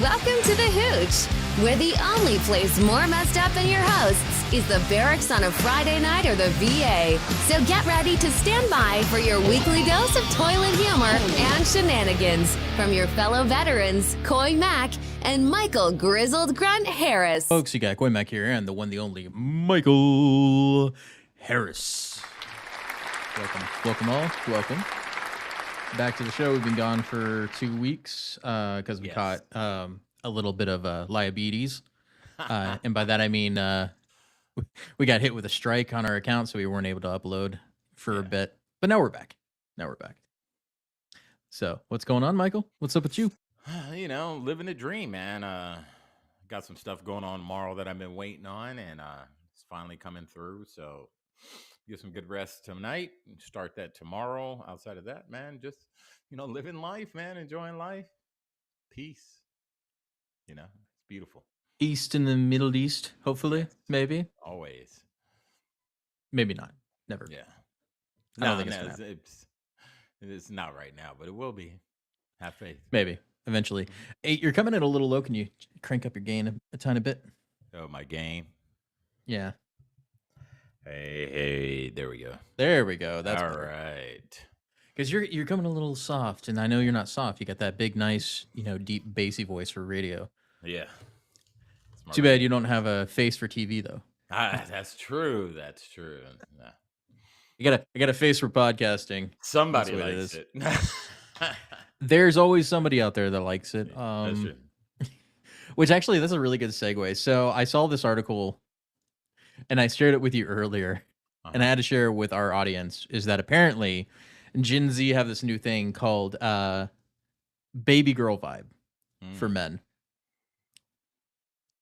Welcome to the Hooch, where the only place more messed up than your hosts is the barracks on a Friday night or the VA. So get ready to stand by for your weekly dose of toilet humor and shenanigans from your fellow veterans, Coy Mack and Michael Grizzled Grunt Harris. Folks, you got Coy Mack here and the one, the only Michael Harris. Welcome all. Welcome. Back to the show. We've been gone for 2 weeks because we caught a little bit of liabilities. And by that, I mean we got hit with a strike on our account, so we weren't able to upload for a bit. But now we're back. So what's going on, Michael? What's up with you? You know, living the dream, man. Got some stuff going on tomorrow that I've been waiting on, and it's finally coming through. So get some good rest tonight and start that tomorrow. Outside of that, man, just, living life, man, enjoying life. Peace. It's beautiful. East in the Middle East, hopefully, maybe. Always. Maybe not. Never. Yeah. I don't think it's gonna happen. It's not right now, but it will be. Have faith. Maybe. Eventually. Hey, you're coming in a little low. Can you crank up your gain a tiny bit? Oh, my game. Yeah. Hey, there we go. That's all better. Right. Because you're coming a little soft, and I know you're not soft. You got that big, nice, deep, bassy voice for radio. Yeah. Too bad you don't have a face for TV, though. That's true. Nah. I got a face for podcasting. Somebody likes it. There's always somebody out there that likes it. That's true. Which actually, that's a really good segue. So I saw this article, and I shared it with you earlier, and I had to share it with our audience, is that apparently Gen Z have this new thing called baby girl vibe for men.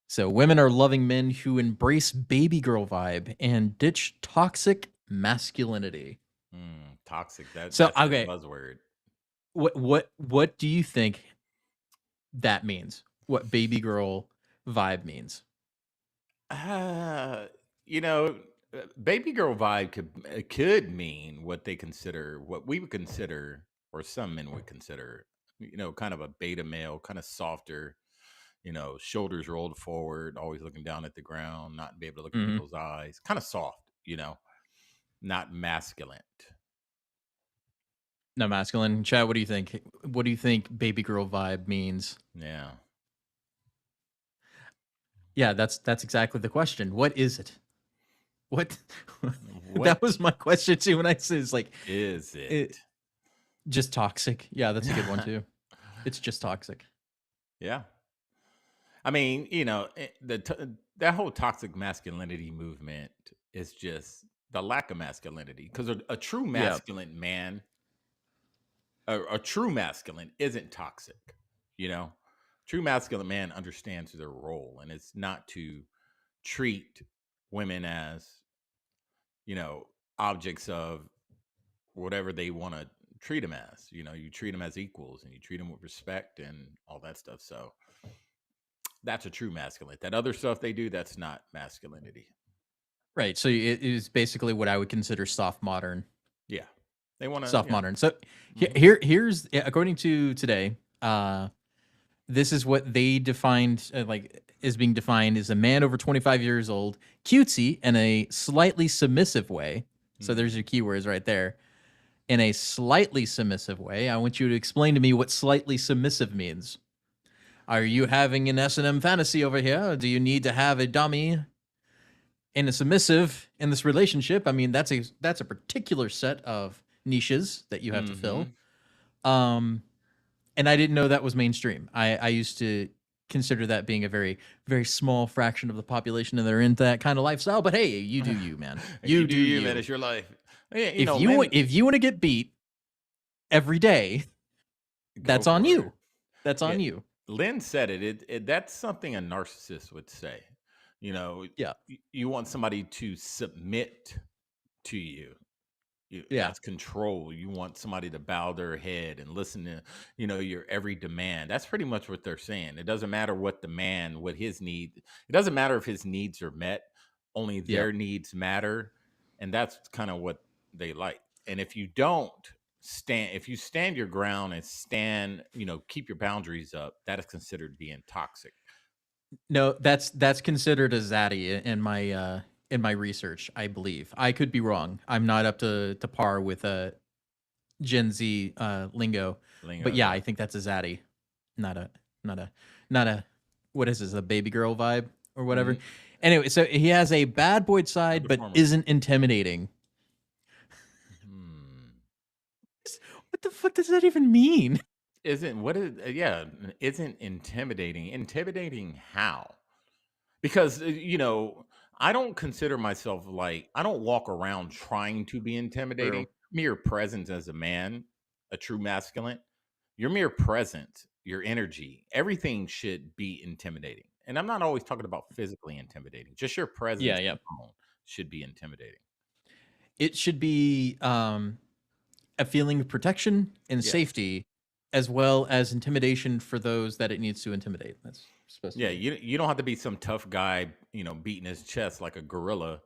So women are loving men who embrace baby girl vibe and ditch toxic masculinity. Toxic. That's a buzzword. What do you think that means? What baby girl vibe means? Baby girl vibe could mean what we would consider, or some men would consider, kind of a beta male, kind of softer, shoulders rolled forward, always looking down at the ground, not be able to look in people's eyes, kind of soft, not masculine. No masculine. Chad, what do you think? What do you think baby girl vibe means? Yeah, that's exactly the question. What is it? What? That was my question too. When I say it's like, is it just toxic? Yeah, that's a good one too. It's just toxic. Yeah. I mean, that whole toxic masculinity movement is just the lack of masculinity. Because a true masculine man, a true masculine isn't toxic. True masculine man understands their role, and it's not to treat women as, objects of whatever they want to treat them as. You treat them as equals, and you treat them with respect and all that stuff. So that's a true masculine. That other stuff they do, that's not masculinity. Right. So it is basically what I would consider soft modern. Yeah. They want to soft modern. So here's according to today, this is what they defined is being defined as a man over 25 years old, cutesy, in a slightly submissive way. So there's your keywords right there. In a slightly submissive way. I want you to explain to me what slightly submissive means. Are you having an S&M fantasy over here? Or do you need to have a dummy and a submissive in this relationship? I mean, that's a particular set of niches that you have to fill. And I didn't know that was mainstream. I used to consider that being a very, very small fraction of the population that are into that kind of lifestyle. But hey, you do you, man. You do you, man. It's your life. Yeah, if you want to get beat every day, that's on you. That's on you. Lynn said it. That's something a narcissist would say. You want somebody to submit to you. That's control. You want somebody to bow their head and listen to, your every demand. That's pretty much what they're saying. It doesn't matter what his need. It doesn't matter if his needs are met. Only their needs matter. And that's kind of what they like. And if you don't if you stand your ground and stand, keep your boundaries up, that is considered being toxic. No, that's considered a zaddy in my research, I believe. I could be wrong. I'm not up to par with Gen Z lingo. But Lingo, yeah, yeah. I think that's a zaddy. Not a not a not a what is this, a baby girl vibe or whatever. Mhm. Anyway, so he has a bad boy side but Underperformer. isn't intimidating. Hmm. What the fuck does that even mean? Isn't intimidating. Intimidating how? Because I don't consider myself, like, I don't walk around trying to be intimidating. True. Mere presence as a man, a true masculine, your mere presence, your energy, everything should be intimidating. And I'm not always talking about physically intimidating. Just your Yeah, presence yeah. alone should be intimidating. It should be a feeling of protection and Yes. safety, as well as intimidation for those that it needs to intimidate. That's supposed to Yeah, mean. you don't have to be some tough guy, beating his chest like a gorilla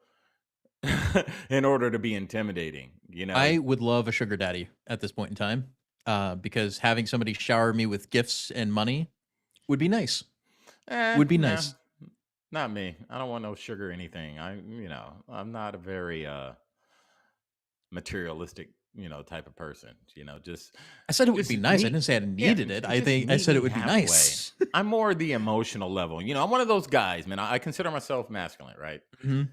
in order to be intimidating. I would love a sugar daddy at this point in time, because having somebody shower me with gifts and money would be nice. Would be No, nice. not me. I don't want no sugar or anything. I'm not a very materialistic, type of person. Just I said it would just be nice. I meet didn't say I yeah, needed it. I just think I meet said it me would be halfway. nice. I'm more the emotional level. I'm one of those guys, man. I consider myself masculine, right? Mhm.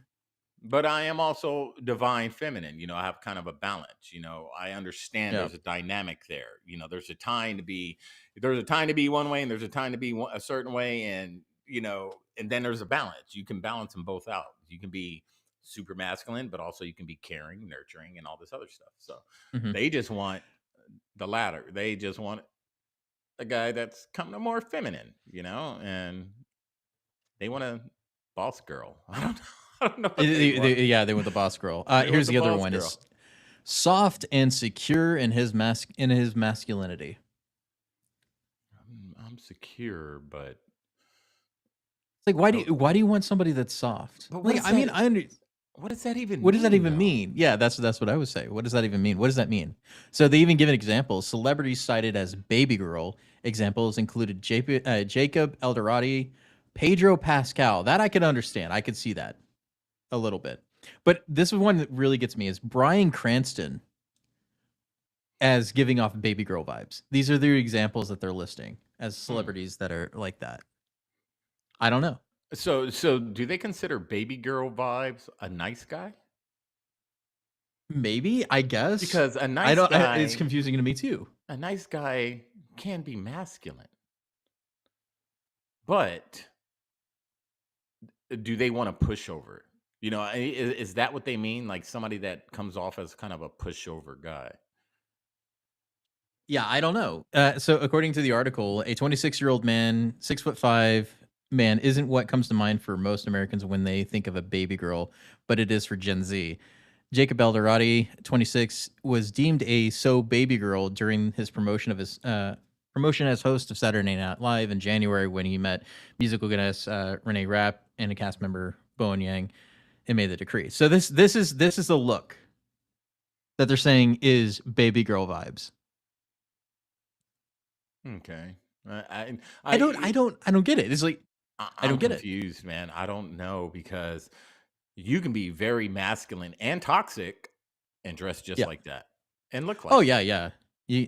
But I am also divine feminine. I have kind of a balance. I understand Yeah. there's a dynamic there. There's a time to be one way, and there's a time to be a certain way, and and then there's a balance. You can balance them both out. You can be super masculine, but also you can be caring, nurturing, and all this other stuff. So Mhm. they just want the latter. They just want a guy that's kind of more feminine, and they want a boss girl. I don't know. I don't know what they want. Yeah, they went the boss girl. They want Here's the the other boss one: girl. is soft and secure in his masculinity. I'm secure, but It's like, oh, why do you want somebody that's soft? but Like, I mean, what does that even what does that mean, even though? mean? Yeah, that's what I would say. What does that even mean? What does that mean? So they even give an example. Celebrities cited as baby girl examples included Jacob Elordi, Pedro Pascal. That I could understand. I could see that a little bit. But this is one that really gets me: is Bryan Cranston as giving off baby girl vibes. These are the examples that they're listing as Hmm. celebrities that are like that. I don't know. So do they consider baby girl vibes a nice guy? Maybe, I guess. Because I don't. It's confusing to me too. a nice guy can be masculine, but do they want a pushover? Is that what they mean? Like somebody that comes off as kind of a pushover guy? Yeah, I don't know. So according to the article, a 26-year-old man, 6'5" man, isn't what comes to mind for most Americans when they think of a baby girl, but it is for Gen Z. Jacob Elordi, 26, was deemed a baby girl during his promotion as host of Saturday Night Live in January when he met musical goddess Renee Rapp and a cast member Bowen Yang and made the decree. So this is the look that they're saying is baby girl vibes. Okay. I don't get it. It's like I I'm don't get it. confused, man. I don't know, because you can be very masculine and toxic and dress just Yeah. like that and look Oh like yeah, that. yeah. You,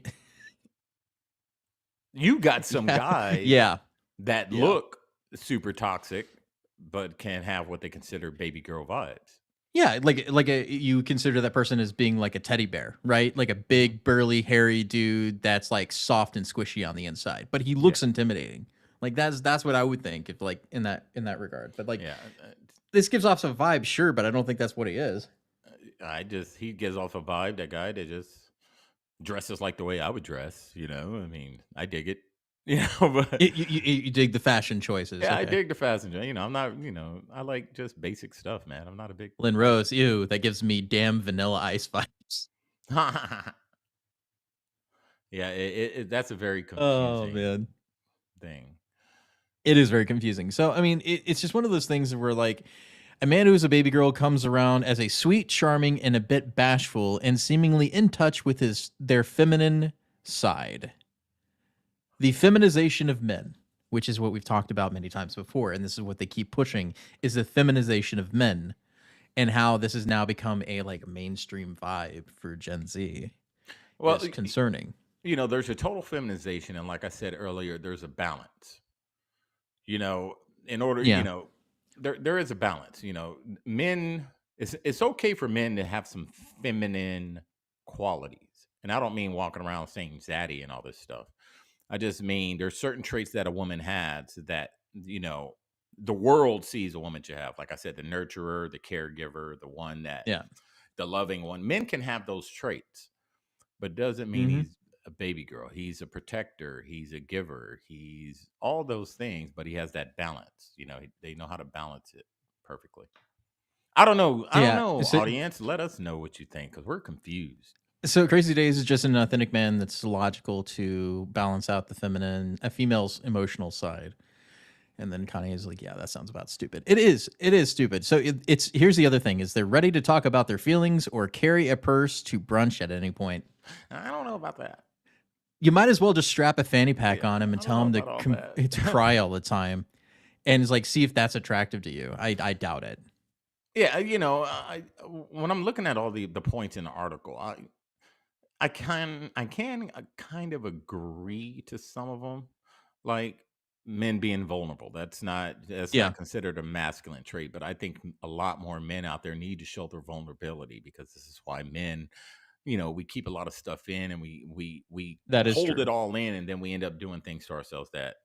You got some yeah, guys yeah, that yeah, look super toxic, but can have what they consider baby girl vibes. yeah. Like you consider that person as being like a teddy bear, right? Like a Mhm. big, burly, hairy dude that's like soft and squishy on the inside, but he Yeah, looks intimidating. Like that's what I would think if like in that regard. But like yeah. this gives off some vibe, sure, but I don't think that's what he is. He gives off a vibe, that guy that just dresses like the way I would dress. I mean, I dig it. But You dig the fashion choices, yeah, I okay? dig the passenger. I'm not. I like just basic stuff, man. I'm not a big. Lynn Rose, ew, that gives me damn Vanilla Ice vibes. Yeah, that's a very Oh confusing man. thing. It is very confusing. So, I mean, it's just one of those things where, like, A man who is a baby girl comes around as a sweet, charming, and a bit bashful, and seemingly in touch with their feminine side. The feminization of men, which is what we've talked about many times before, and this is what they keep pushing, is the feminization of men, and how this has now become a like mainstream vibe for Gen Z Well, is concerning. there's a total feminization, and like I said earlier, there's a balance. You know, in order, Yeah. there is a balance. Men. It's okay for men to have some feminine qualities, and I don't mean walking around saying "zaddy" and all this stuff. I just mean there's certain traits that a woman has that the world sees a woman to have. Like I said, the nurturer, the caregiver, the one that Yeah. the loving one. Men can have those traits, but doesn't mean Hmm. he's a baby girl. He's a protector. He's a giver. He's all those things, but he has that balance. They know how to balance it perfectly. I don't know. I don't Yeah. know, So, audience. Let us know what you think because we're confused. so Crazy Days is just an authentic man that's logical to balance out a female's emotional side. And then Kanye is like, yeah, that sounds about stupid. It is. It is stupid. So it's here's the other thing: is they're ready to talk about their feelings or carry a purse to brunch at any point. I don't know about that. You might as well just strap a fanny pack Yeah, on him and I don't tell know him about all that. to cry all the time, and it's like, see if that's attractive to you. I doubt it. Yeah, when I'm looking at all the points in the article, I can kind of agree to some of them, like men being vulnerable. That's Yeah. not considered a masculine trait, but I think a lot more men out there need to show their vulnerability because this is why men, we keep a lot of stuff in and we That is hold true. it all in, and then we end up doing things to ourselves that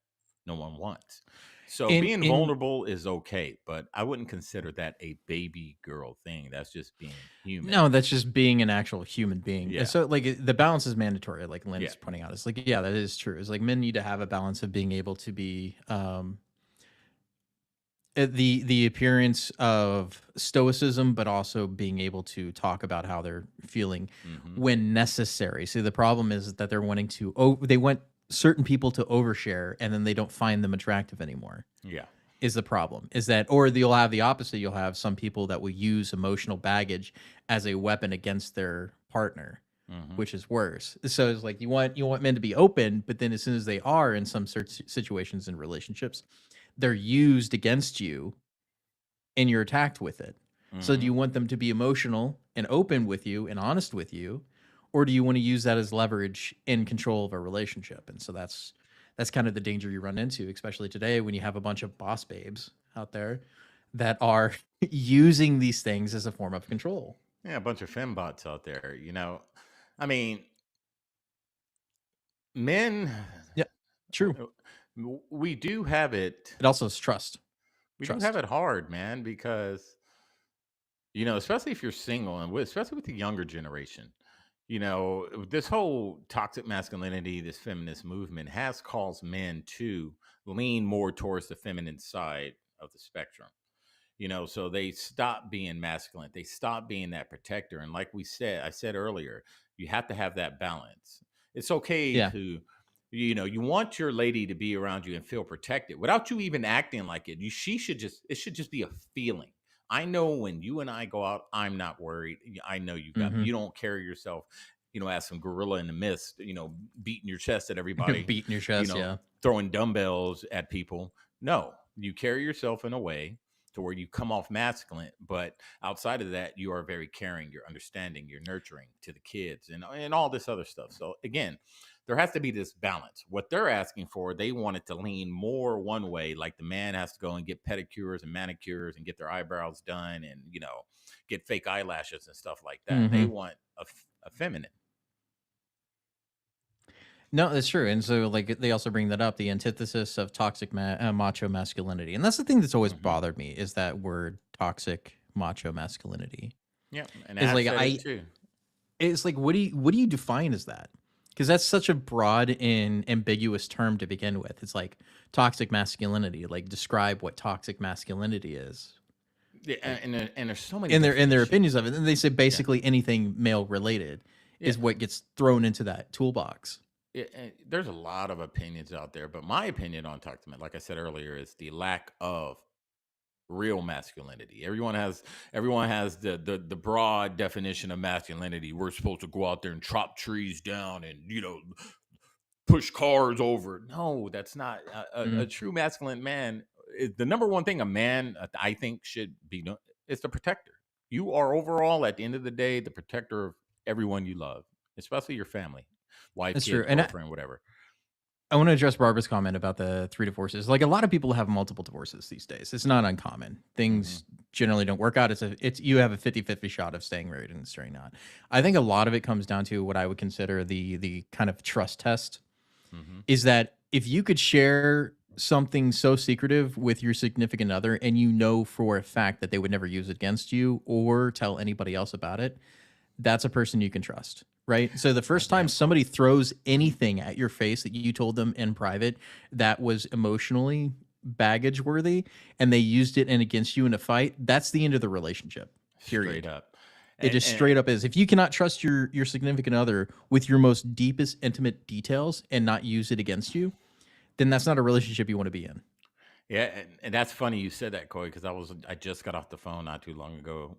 no one wants. So being In vulnerable is okay, but I wouldn't consider that a baby girl thing. That's just being human. No, that's just being an actual human being. Yeah. So like the balance is mandatory, like Lynn Yeah. is pointing out. It's like, yeah, that is true. It's like men need to have a balance of being able to be the appearance of stoicism, but also being able to talk about how they're feeling Hmm. when necessary. See, the problem is that they're wanting to they want certain people to overshare, and then they don't find them attractive anymore. Yeah. Is the problem is that, or you'll have the opposite. You'll have some people that will use emotional baggage as a weapon against their partner, Hmm. which is worse. So it's like you want men to be open, but then as soon as they are in some situations in relationships, they're used against you and you're attacked with it. So do Hmm. you want them to be emotional and open with you and honest with you, or do you want to use that as leverage in control of a relationship? And so that's kind of the danger you run into, especially today when you have a bunch of boss babes out there that are using these things as a form of control. Yeah, a bunch of fembots out there. I mean, men. Yeah, true. We do have it. It also is trust. We do have Trust. it hard, man, because especially if you're single and especially with the younger generation. This whole toxic masculinity, this feminist movement has caused men to lean more towards the feminine side of the spectrum. So they stop being masculine. They stop being that protector. And like I said earlier, you have to have that balance. It's okay Yeah. to, you want your lady to be around you and feel protected without you even acting like it. It should just be a feeling. I know when you and I go out, I'm not worried. I know you got me. Hmm. You don't carry yourself, as some gorilla in the mist, beating your chest at everybody, Beating your chest. Yeah. throwing dumbbells at people. No, you carry yourself in a way to where you come off masculine, but outside of that, you are very caring, you're understanding, you're nurturing to the kids and all this other stuff. So again, there has to be this balance. What they're asking for, they want it to lean more one way, like the man has to go and get pedicures and manicures and get their eyebrows done and, get fake eyelashes and stuff like that. They Hmm. want a feminine. No, that's true. And so, like, they also bring that up, the antithesis of toxic macho masculinity. And that's the thing that's always Hmm. bothered me is that word toxic macho masculinity. Yeah, and Is I've like, said it too. it's like, what do you define as that? Because that's such a broad and ambiguous term to begin with. It's like toxic masculinity, like describe what toxic masculinity is. Yeah, Like and there's so many in their definitions. opinions of it. And they say Yeah, basically anything male related yeah. is what gets thrown into that toolbox. There's a lot of opinions out there, but my opinion on toxic, like I said earlier, is the lack of real masculinity. Everyone has the broad definition of masculinity. We're supposed to go out there and chop trees down and push cars over. No, that's not a Mhm. true masculine man. The number one thing a man I think should be is the protector. You are overall at the end of the day the protector of everyone you love, especially your family, wife, That's true. kids, And girlfriend, whatever. I want to address Barbara's comment about the 3 divorces. Like, a lot of people have multiple divorces these days. It's not uncommon. Hmm. Things generally don't work out. It's you have a 50-50 shot of staying married and staying not. I think a lot of it comes down to what I would consider the kind of trust test, Hmm. is that if you could share something so secretive with your significant other and you know for a fact that they would never use it against you or tell anybody else about it, that's a person you can trust, right? So the first time Damn close. somebody throws anything at your face that you told them in private that was emotionally baggage worthy and they used it and against you in a fight, that's the end of the relationship. Straight Period. up. It And, just and straight up is. If you cannot trust your significant other with your most deepest intimate details and not use it against you, then that's not a relationship you want to be in. yeah, and that's funny you said that, Corey, because I just got off the phone not too long ago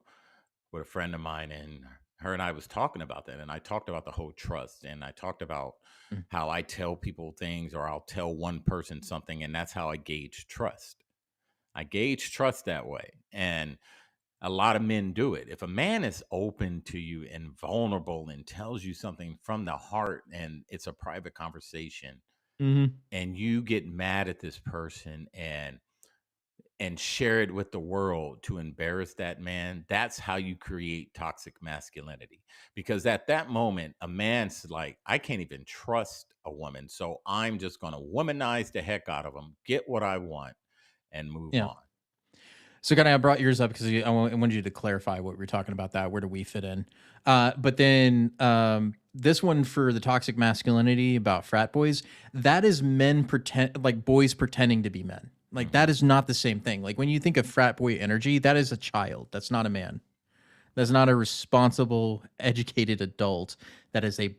with a friend of mine, and her and I was talking about that, and I talked about the whole trust, and I talked about Mm. how I tell people things, or I'll tell one person something, and that's how I gauge trust. I gauge trust that way, and a lot of men do it. If a man is open to you and vulnerable and tells you something from the heart, and it's a private conversation, Mhm. and you get mad at this person and share it with the world to embarrass that man, that's how you create toxic masculinity. Because at that moment, a man's like, I can't even trust a woman. So I'm just going to womanize the heck out of them, get what I want, and move Yeah. on. So, kind of, I brought yours up because I wanted you to clarify what we were talking about. That where do we fit in? But then this one for the toxic masculinity about frat boys, that is men pretend like boys pretending to be men. Like, Hmm. that is not the same thing. Like, when you think of frat boy energy, that is a child. That's not a man. That's not a responsible, educated adult. That is a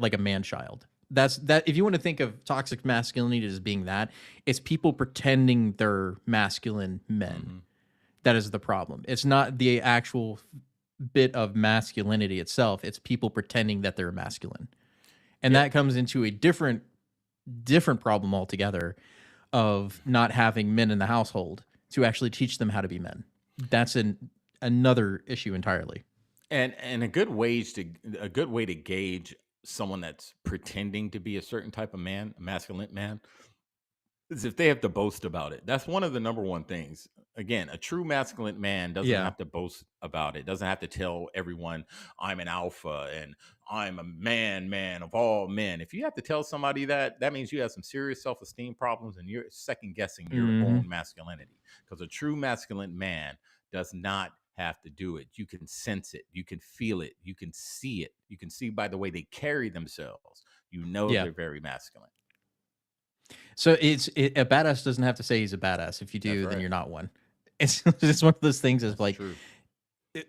like a man child. That's that. If you want to think of toxic masculinity as being that, it's people pretending they're masculine men. Hmm. That is the problem. It's not the actual bit of masculinity itself. It's people pretending that they're masculine. And Yeah. that comes into a different problem altogether of not having men in the household to actually teach them how to be men. That's another issue entirely. And a good way to gauge someone that's pretending to be a certain type of man, a masculine man, is if they have to boast about it. That's one of the number one things. Again, a true masculine man doesn't Yeah. have to boast about it. Doesn't have to tell everyone I'm an alpha and I'm a man of all men. If you have to tell somebody that, that means you have some serious self-esteem problems and you're second guessing your Hmm. own masculinity. Because a true masculine man does not have to do it. You can sense it, you can feel it, you can see it. You can see by the way they carry themselves. You know Yeah. they're very masculine. So a badass doesn't have to say he's a badass. If you That's do, then right. you're not one. It's one of those things. Is That's like, true.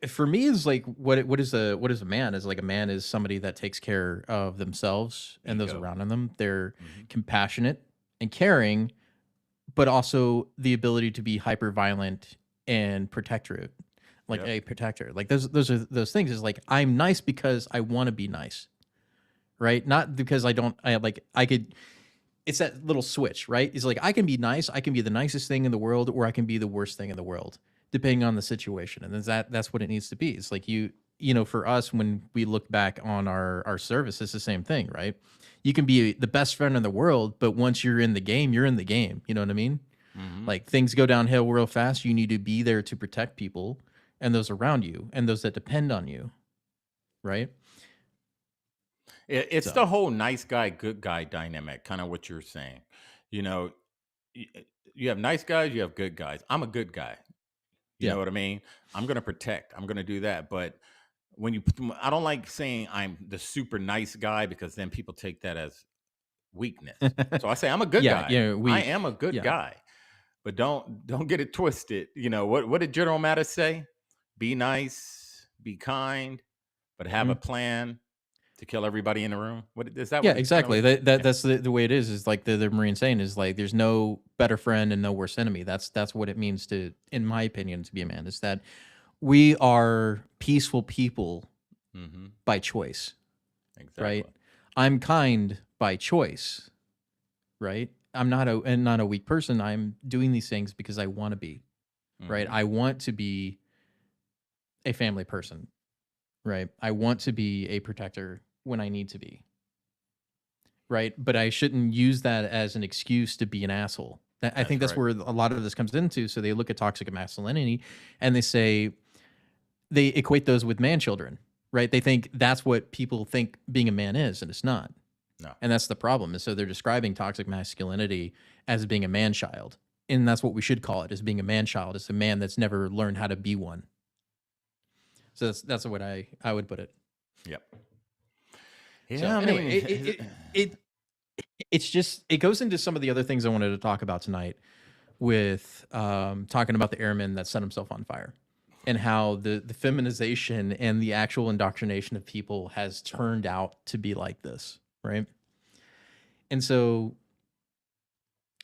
for me, is like what is a man? Is like, a man is somebody that takes care of themselves and those Ego. around them. They're Mhm. compassionate and caring, but also the ability to be hyper violent and protectorate, like Yep. a protector. Like, those are those things. Is like, I'm nice because I want to be nice, right? Not because I don't. I like I could. It's that little switch, right? It's like, I can be nice, I can be the nicest thing in the world, or I can be the worst thing in the world, depending on the situation. And that's what it needs to be. It's like, for us, when we look back on our service, it's the same thing, right? You can be the best friend in the world, but once you're in the game, you're in the game. You know what I mean? Mhm. Like, things go downhill real fast. You need to be there to protect people and those around you and those that depend on you, right? It's So the whole nice guy, good guy dynamic, kind of what you're saying. You know, y- uh, you have nice guys, you have good guys. I'm a good guy. You yeah. know what I mean? I'm going to protect, I'm going to do that. But I don't like saying I'm the super nice guy because then people take that as weakness. So I say I'm a good Yeah, guy. I weak. am a good Yeah. guy. But don't get it twisted. What did General Mattis say? Be nice, be kind, but have a Mhm. plan To kill everybody in the room. What is that? Yeah, What it's kind of exactly. like? Yeah. That's the way it is like the Marine saying is like there's no better friend and no worse enemy. That's what it means to, in my opinion, to be a man, is that we are peaceful people Mm-hmm. by choice, right? Exactly. I'm kind by choice, right? I'm not a weak person. I'm doing these things because I want to be, right? Mm-hmm. I want to be a family person, right? I want to be a protector when I need to be, right? But I shouldn't use that as an excuse to be an asshole. I think That's that's right. where a lot of this comes into. So they look at toxic masculinity and they say they equate those with man children, right? They think that's what people think being a man is, and it's not. No. And that's the problem. And so they're describing toxic masculinity as being a man child. And that's what we should call it, as being a man child. It's a man that's never learned how to be one. So that's what I would put it. Yep. So Yeah. I anyway, mean, it's just, it goes into some of the other things I wanted to talk about tonight with talking about the airman that set himself on fire and how the feminization and the actual indoctrination of people has turned out to be like this, right? And so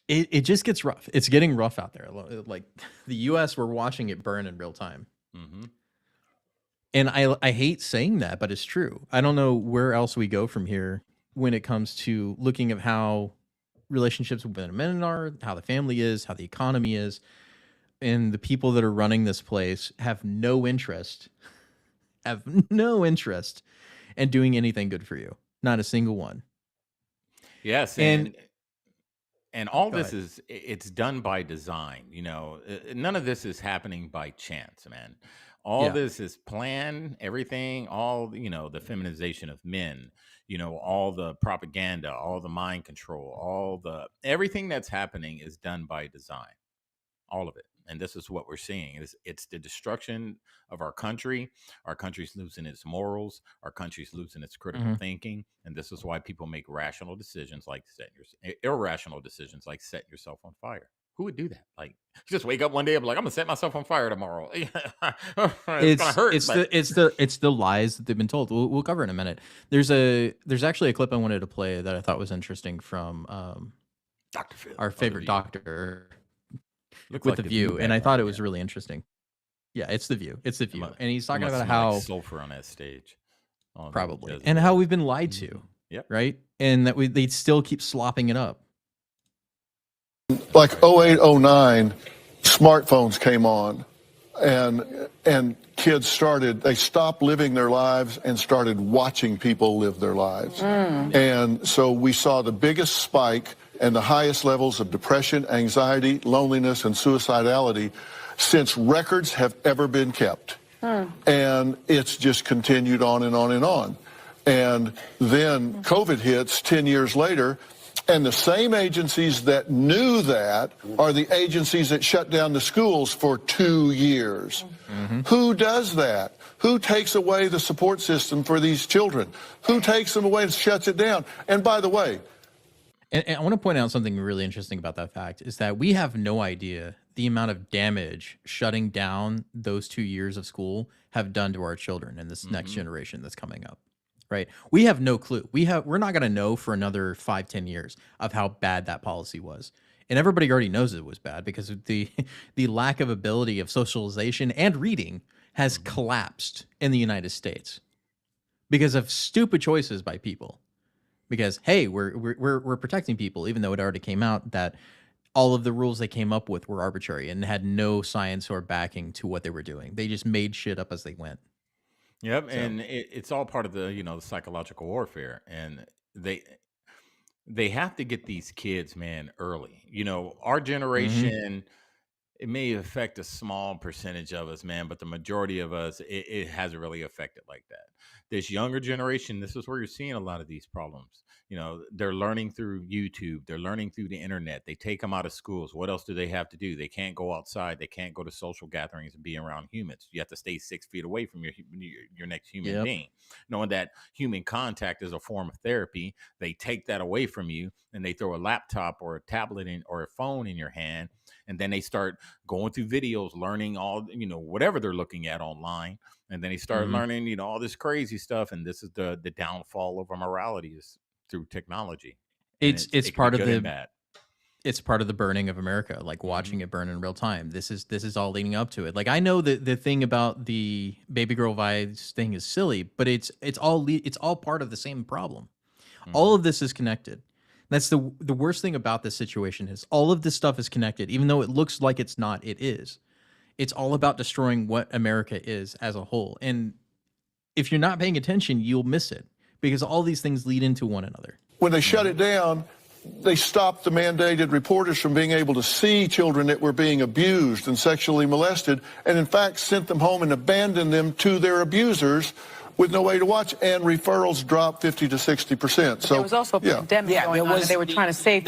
it just gets rough. It's getting rough out there. Like the US, we're watching it burn in real time. mm-hmm. And I hate saying that, but it's true. I don't know where else we go from here when it comes to looking at how relationships with women and men are, how the family is, how the economy is, and the people that are running this place have no interest in doing anything good for you. Not a single one. Yes, And and all go this ahead. it's done by design. None of this is happening by chance, man. All Yeah. this is planned. Everything, all the feminization of men. All the propaganda, all the mind control, everything that's happening is done by design. All of it. And this is what we're seeing. It's the destruction of our country. Our country's losing its morals. Our country's losing its critical Mhm. thinking. And this is why people make rational decisions like irrational decisions like setting yourself on fire. Who would do that? Like, you just wake up one day and be like, I'm gonna set myself on fire tomorrow. It's gonna hurt, but It's the lies that they've been told. We'll cover it in a minute. There's actually a clip I wanted to play that I thought was interesting from Dr. Phil, our or The favorite View. doctor Looks with like The The View View, and I thought it background, was yeah. really interesting. Yeah, it's The View. It's The It View, must, and he's it talking must about smell like how sulfur on that stage. Oh, the probably and how Jezebel. we've been lied Hmm. to, Yep, right? And that they still keep slopping it up. Like right. 08, 09, smartphones came on, and kids they stopped living their lives and started watching people live their lives. And so we saw the biggest spike and the highest levels of depression, anxiety, loneliness, and suicidality since records have ever been kept. And it's just continued on and on and on. And then COVID hits 10 years later, and the same agencies that knew that are the agencies that shut down the schools for 2 years. Mm-hmm. Who does that? Who takes away the support system for these children? Who takes them away and shuts it down? And by the way, And I want to point out something really interesting about that fact is that we have no idea the amount of damage shutting down those 2 years of school have done to our children and this next Hmm. generation that's coming up. Right? We have no clue. We're not going to know for another 5-10 years of how bad that policy was. And everybody already knows it was bad because of the the lack of ability of socialization and reading has Hmm. collapsed in the United States because of stupid choices by people. Because hey, we're protecting people, even though it already came out that all of the rules they came up with were arbitrary and had no science or backing to what they were doing. They just made shit up as they went. Yep, So, and it's all part of the psychological warfare, and they they have to get these kids, man, early. Our mhm. generation, it may affect a small percentage of us, man, but the majority of us, it hasn't really affected like that. This younger generation, this is where you're seeing a lot of these problems. They're learning through YouTube, they're learning through the internet. They take them out of schools. What else do they have to do? They can't go outside. They can't go to social gatherings and be around humans. You have to stay 6 feet away from your next human Yep. being. Knowing that human contact is a form of therapy, they take that away from you and they throw a laptop or a tablet or a phone in your hand and then they start going through videos, learning all, whatever they're looking at online, and then they start learning, all this crazy stuff. And this is the downfall of our morality, is through technology. And It's it can part be of good and the bad. it's part of the burning of America, like watching it burn in real time. This is all leading up to it. Like, I know that the thing about the baby girl vibes thing is silly, but it's all part of the same problem. All of this is connected. That's the worst thing about this situation, is all of this stuff is connected, even though it looks like it's not. It is. It's all about destroying what America is as a whole. And if you're not paying attention, you'll miss it, because all these things lead into one another. When they shut it down, they stopped the mandated reporters from being able to see children that were being abused and sexually molested, and in fact sent them home and abandoned them to their abusers with no way to watch, and referrals dropped 50 to 60%. So there was also a pandemic going on, and they were trying to save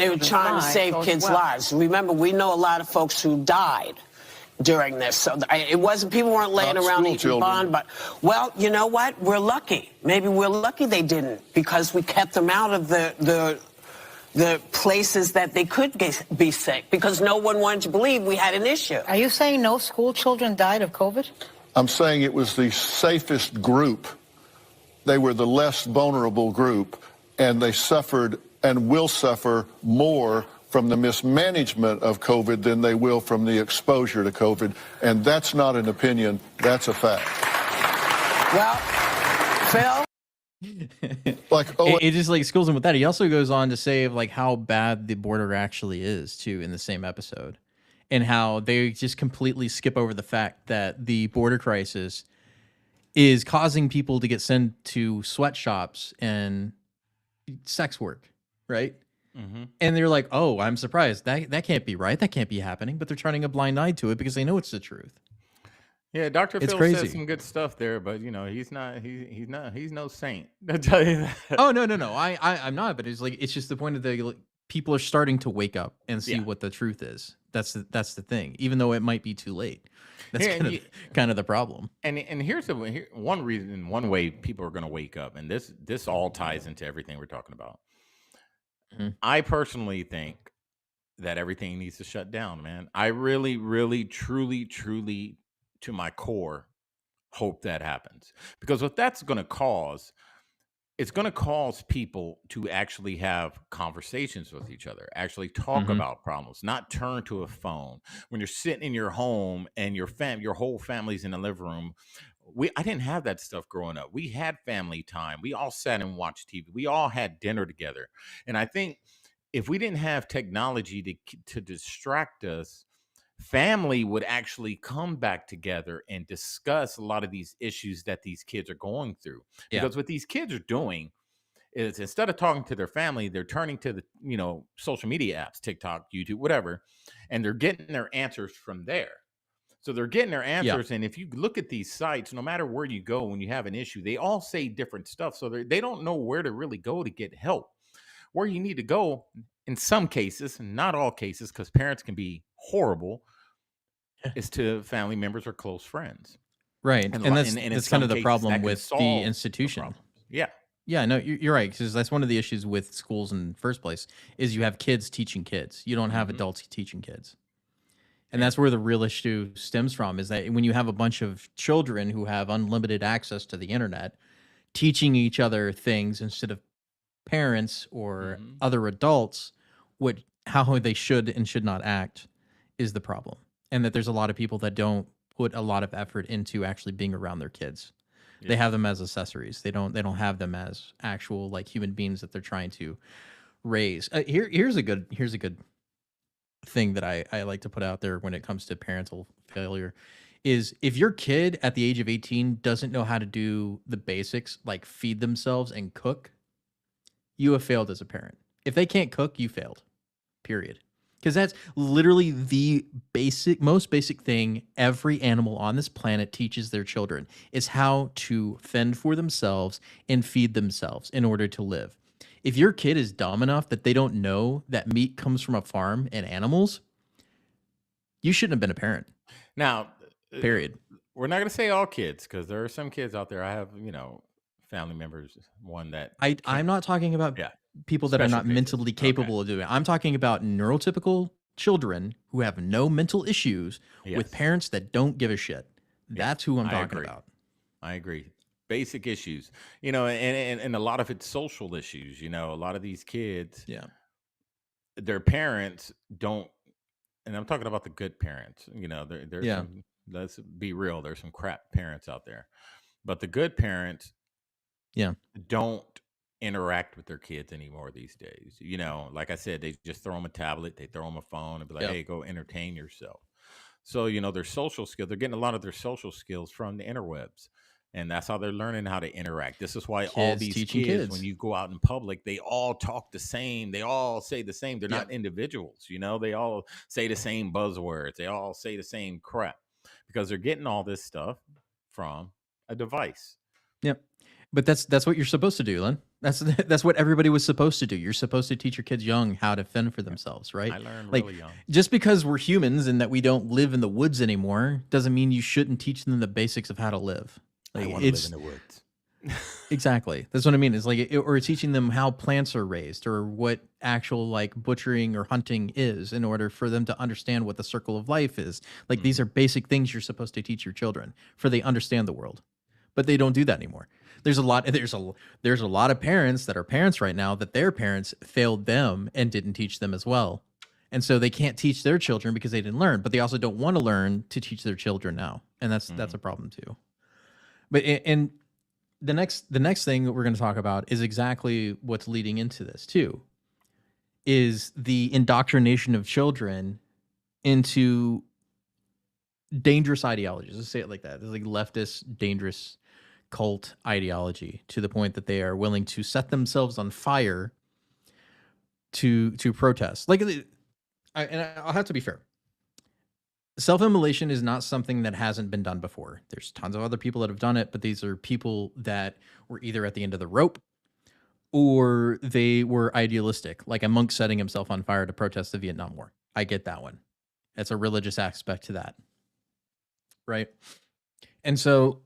kids' lives. Remember, we know a lot of folks who died during this. So it wasn't, people weren't laying around eating bond, but, well, you know what? We're lucky. Maybe we're lucky they didn't, because we kept them out of the places that they could be sick, because no one wanted to believe we had an issue. Are you saying no school children died of COVID? I'm saying it was the safest group. They were the less vulnerable group, and they suffered and will suffer more from the mismanagement of COVID than they will from the exposure to COVID. And that's not an opinion, that's a fact. Well, Phil? It just like schools him with that. He also goes on to say of like how bad the border actually is too in the same episode, and how they just completely skip over the fact that the border crisis is causing people to get sent to sweatshops and sex work, right? And they're like, "Oh, I'm surprised. That can't be right. That can't be happening." But they're turning a blind eye to it because they know it's the truth. Yeah, Dr. Phil says some good stuff there, but he's no saint. I'll tell you that. Oh no. I'm not, but it's just the point of the people are starting to wake up and see what the truth is. That's the thing, even though it might be too late. That's kind of the problem. And here's one reason, one way people are going to wake up, and this all ties into everything we're talking about. I personally think that everything needs to shut down, man. I really, really, truly, to my core, hope that happens, because what that's going to cause, it's going to cause people to actually have conversations with each other, actually talk about problems, not turn to a phone. When you're sitting in your home and your whole family's in the living room. I didn't have that stuff growing up. We had family time. We all sat and watched TV. We all had dinner together. And I think if we didn't have technology to distract us, family would actually come back together and discuss a lot of these issues that these kids are going through. Because what these kids are doing is, instead of talking to their family, they're turning to the social media apps, TikTok, YouTube, whatever, and they're getting their answers from there. So they're getting their answers. And if you look at these sites, no matter where you go when you have an issue, they all say different stuff. So they don't know where to really go to get help. Where you need to go, in some cases, not all cases, because parents can be horrible, is to family members or close friends. Right. And that's kind of the problem with the institution. Yeah, no, you're right, because that's one of the issues with schools in the first place, is you have kids teaching kids. You don't have adults teaching kids. And that's where the real issue stems from, is that when you have a bunch of children who have unlimited access to the internet, teaching each other things instead of parents or other adults how they should and should not act, is the problem. And that there's a lot of people that don't put a lot of effort into actually being around their kids. They have them as accessories. They don't have them as actual like human beings that they're trying to raise. Here's a good thing that I like to put out there when it comes to parental failure, is if your kid at the age of 18 doesn't know how to do the basics, like feed themselves and cook, you have failed as a parent. If they can't cook, you failed, period. Because that's literally the most basic thing every animal on this planet teaches their children, is how to fend for themselves and feed themselves in order to live. If your kid is dumb enough that they don't know that meat comes from a farm and animals, you shouldn't have been a parent. Now, period. We're not going to say all kids, because there are some kids out there. I have, family members, one that I'm not talking about people that are not mentally capable of doing it. I'm talking about neurotypical children who have no mental issues with Yes. parents that don't give a shit. That's who I'm I talking agree. about. I agree. Basic issues, and a lot of it's social issues. A lot of these kids, Yeah. their parents don't, and I'm talking about the good parents. There's Yeah. some. Let's be real. There's some crap parents out there, but the good parents Yeah. don't interact with their kids anymore these days. Like I said, they just throw them a tablet, they throw them a phone, and be like, Yep. "Hey, go entertain yourself." So their social skills, they're getting a lot of their social skills from the interwebs. And that's how they're learning how to interact. This is why all Kids these teaching kids, kids. when you go out in public, they all talk the same. They all say the same. They're Yep. not individuals. They all say the same buzzwords. They all say the same crap because they're getting all this stuff from a device. Yep. But that's what you're supposed to do, Len. That's what everybody was supposed to do. You're supposed to teach your kids young how to fend for themselves, right? I learned Like, really young. just because we're humans and that we don't live in the woods anymore doesn't mean you shouldn't teach them the basics of how to live. I Like, want to live in the woods. exactly. That's what I mean. It's like, or teaching them how plants are raised or what actual like butchering or hunting is in order for them to understand what the circle of life is. Like, these are basic things you're supposed to teach your children for they understand the world, but they don't do that anymore. There's a lot of parents that are parents right now that their parents failed them and didn't teach them as well. And so they can't teach their children because they didn't learn, but they also don't want to learn to teach their children now. And that's a problem too. But and the next thing that we're going to talk about is exactly what's leading into this too, is the indoctrination of children into dangerous ideologies. Let's say it like that. It's like leftist, dangerous cult ideology to the point that they are willing to set themselves on fire to protest. Like, I'll have to be fair. Self-immolation is not something that hasn't been done before. There's tons of other people that have done it, but these are people that were either at the end of the rope or they were idealistic, like a monk setting himself on fire to protest the Vietnam War. I get that one. It's a religious aspect to that. Right? And so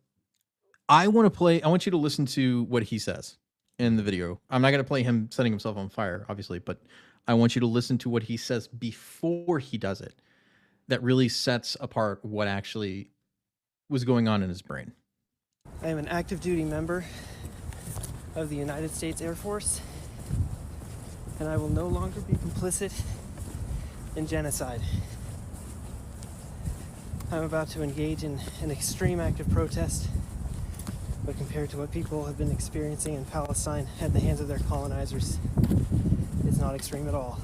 I want you to listen to what he says in the video. I'm not going to play him setting himself on fire, obviously, but I want you to listen to what he says before he does it. That really sets apart what actually was going on in his brain. I am an active duty member of the United States Air Force, and I will no longer be complicit in genocide. I'm about to engage in an extreme act of protest, but compared to what people have been experiencing in Palestine at the hands of their colonizers, it's not extreme at all.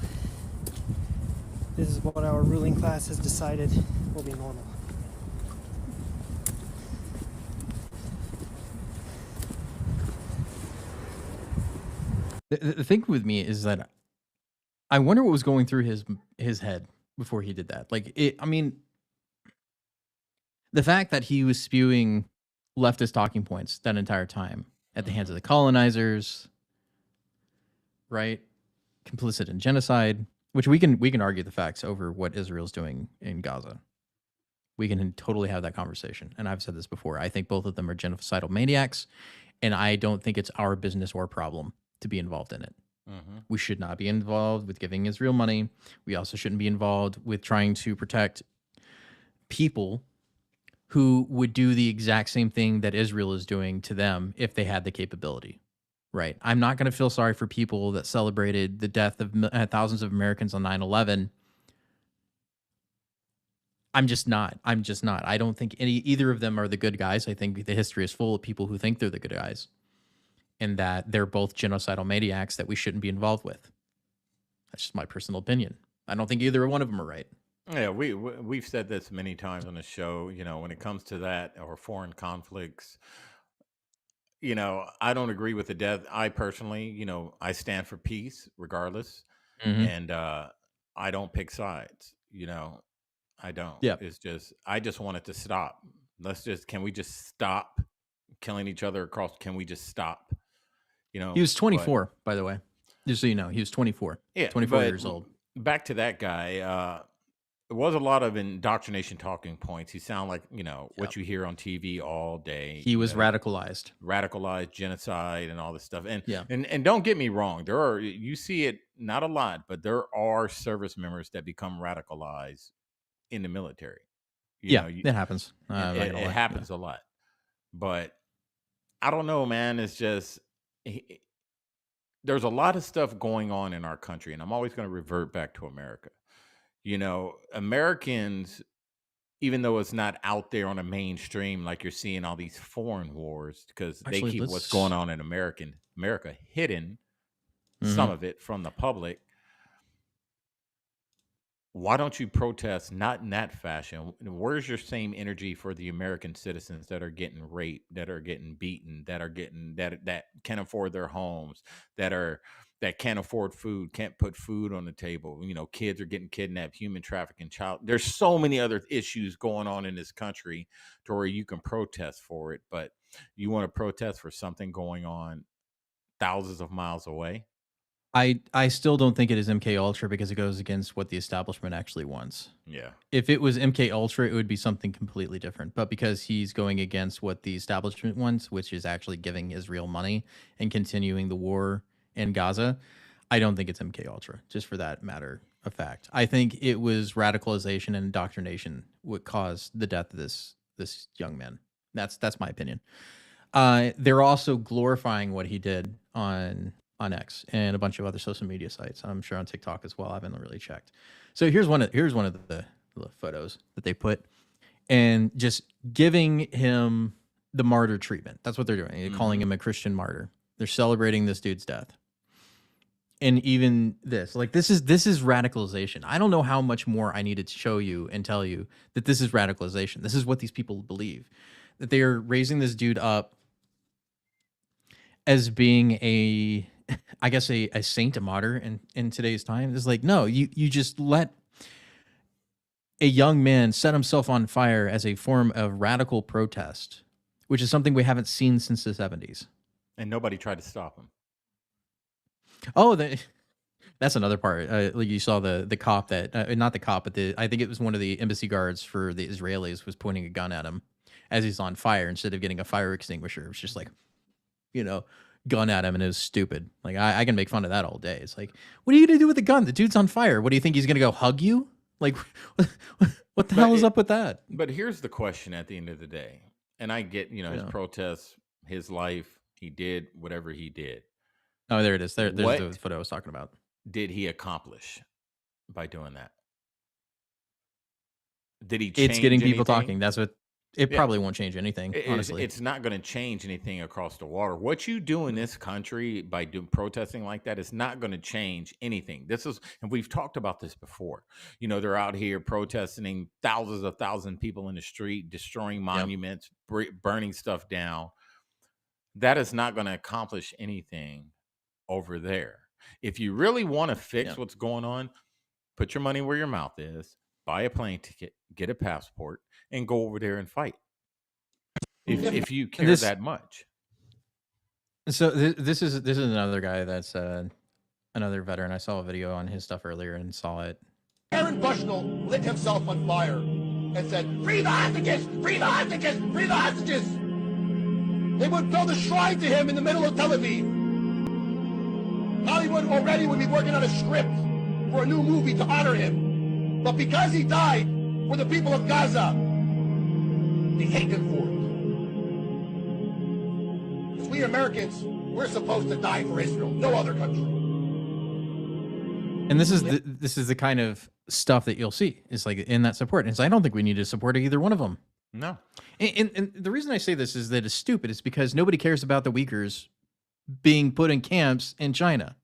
This is what our ruling class has decided will be normal. The thing with me is that I wonder what was going through his head before he did that. Like, I mean, the fact that he was spewing leftist talking points that entire time at the hands of the colonizers, right? Complicit in genocide, which we can argue the facts over what Israel's doing in Gaza. We can totally have that conversation. And I've said this before. I think both of them are genocidal maniacs, and I don't think it's our business or problem to be involved in it. Mm-hmm. We should not be involved with giving Israel money. We also shouldn't be involved with trying to protect people who would do the exact same thing that Israel is doing to them if they had the capability. Right. I'm not going to feel sorry for people that celebrated the death of thousands of Americans on 9/11. I'm just not. I don't think either of them are the good guys. I think the history is full of people who think they're the good guys and that they're both genocidal maniacs that we shouldn't be involved with. That's just my personal opinion. I don't think either one of them are right. Yeah, we've said this many times on the show. When it comes to that or foreign conflicts, I don't agree with the death. I personally, I stand for peace regardless. Mm-hmm. And I don't pick sides, I don't. Yeah. It's just, I just want it to stop. Can we just stop killing each other across? Can we just stop? He was 24, by the way. Just so you know, he was 24. Yeah, 24 years old. Back to that guy. it was a lot of indoctrination talking points. He sound like, Yep. what you hear on TV all day. He was radicalized, genocide, and all this stuff. And Yeah. and don't get me wrong, you see it not a lot, but there are service members that become radicalized in the military. It happens. It happens a lot. But I don't know, man. It's just there's a lot of stuff going on in our country, and I'm always going to revert back to America. Americans, even though it's not out there on a mainstream like you're seeing all these foreign wars, because they Actually, keep what's let's- going on in America hidden, some of it from the public. Why don't you protest not in that fashion? Where's your same energy for the American citizens that are getting raped, that are getting beaten, that are getting that can't afford their homes, that can't afford food, can't put food on the table? Kids are getting kidnapped, human trafficking, There's so many other issues going on in this country to where you can protest for it, but you want to protest for something going on thousands of miles away. I still don't think it is MK Ultra because it goes against what the establishment actually wants. Yeah. If it was MK Ultra, it would be something completely different. But because he's going against what the establishment wants, which is actually giving Israel money and continuing the war in Gaza, I don't think it's MK Ultra, just for that matter of fact. I think it was radicalization and indoctrination what caused the death of this young man. That's my opinion. They're also glorifying what he did on X and a bunch of other social media sites. I'm sure on TikTok as well. I haven't really checked. So here's one of the photos that they put, and just giving him the martyr treatment. That's what they're doing. They're calling him a Christian martyr. They're celebrating this dude's death. And even this is radicalization. I don't know how much more I needed to show you and tell you that this is radicalization. This is what these people believe, that they are raising this dude up as being a saint, a martyr in today's time. It's like, no, you just let a young man set himself on fire as a form of radical protest, which is something we haven't seen since the 70s. And nobody tried to stop him. Oh, that's another part. Like you saw the cop that, not the cop, but I think it was one of the embassy guards for the Israelis was pointing a gun at him as he's on fire instead of getting a fire extinguisher. It was just like, gun at him, and it was stupid. Like I can make fun of that all day. It's like, what are you gonna do with the gun? The dude's on fire. What do you think he's gonna go hug you? Like, what the hell is up with that? But here's the question at the end of the day, and I get his protests, his life. He did whatever he did. Oh, there it is. There's the photo I was talking about. Did he accomplish by doing that? Did he change It's getting people anything? talking. That's what it probably won't change anything, honestly. It's not going to change anything across the water. What you do in this country by protesting like that is not going to change anything. And we've talked about this before. They're out here protesting, thousands of people in the street, destroying monuments, burning stuff down. That is not going to accomplish anything over there. If you really want to fix what's going on, put your money where your mouth is, buy a plane ticket, get a passport, and go over there and fight. If you care that much. So this is another guy that's another veteran. I saw a video on his stuff earlier and saw it. Aaron Bushnell lit himself on fire and said, "Free the hostages! Free the hostages! Free the hostages!" They would build a shrine to him in the middle of Tel Aviv. Hollywood already would be working on a script for a new movie to honor him. But because he died for the people of Gaza, they hate him for it. Because we Americans, we're supposed to die for Israel, no other country. And this is the kind of stuff that you'll see. It's like in that support. And I don't think we need to support either one of them. No. And the reason I say this is that it's stupid. It's because nobody cares about the Uyghurs being put in camps in China.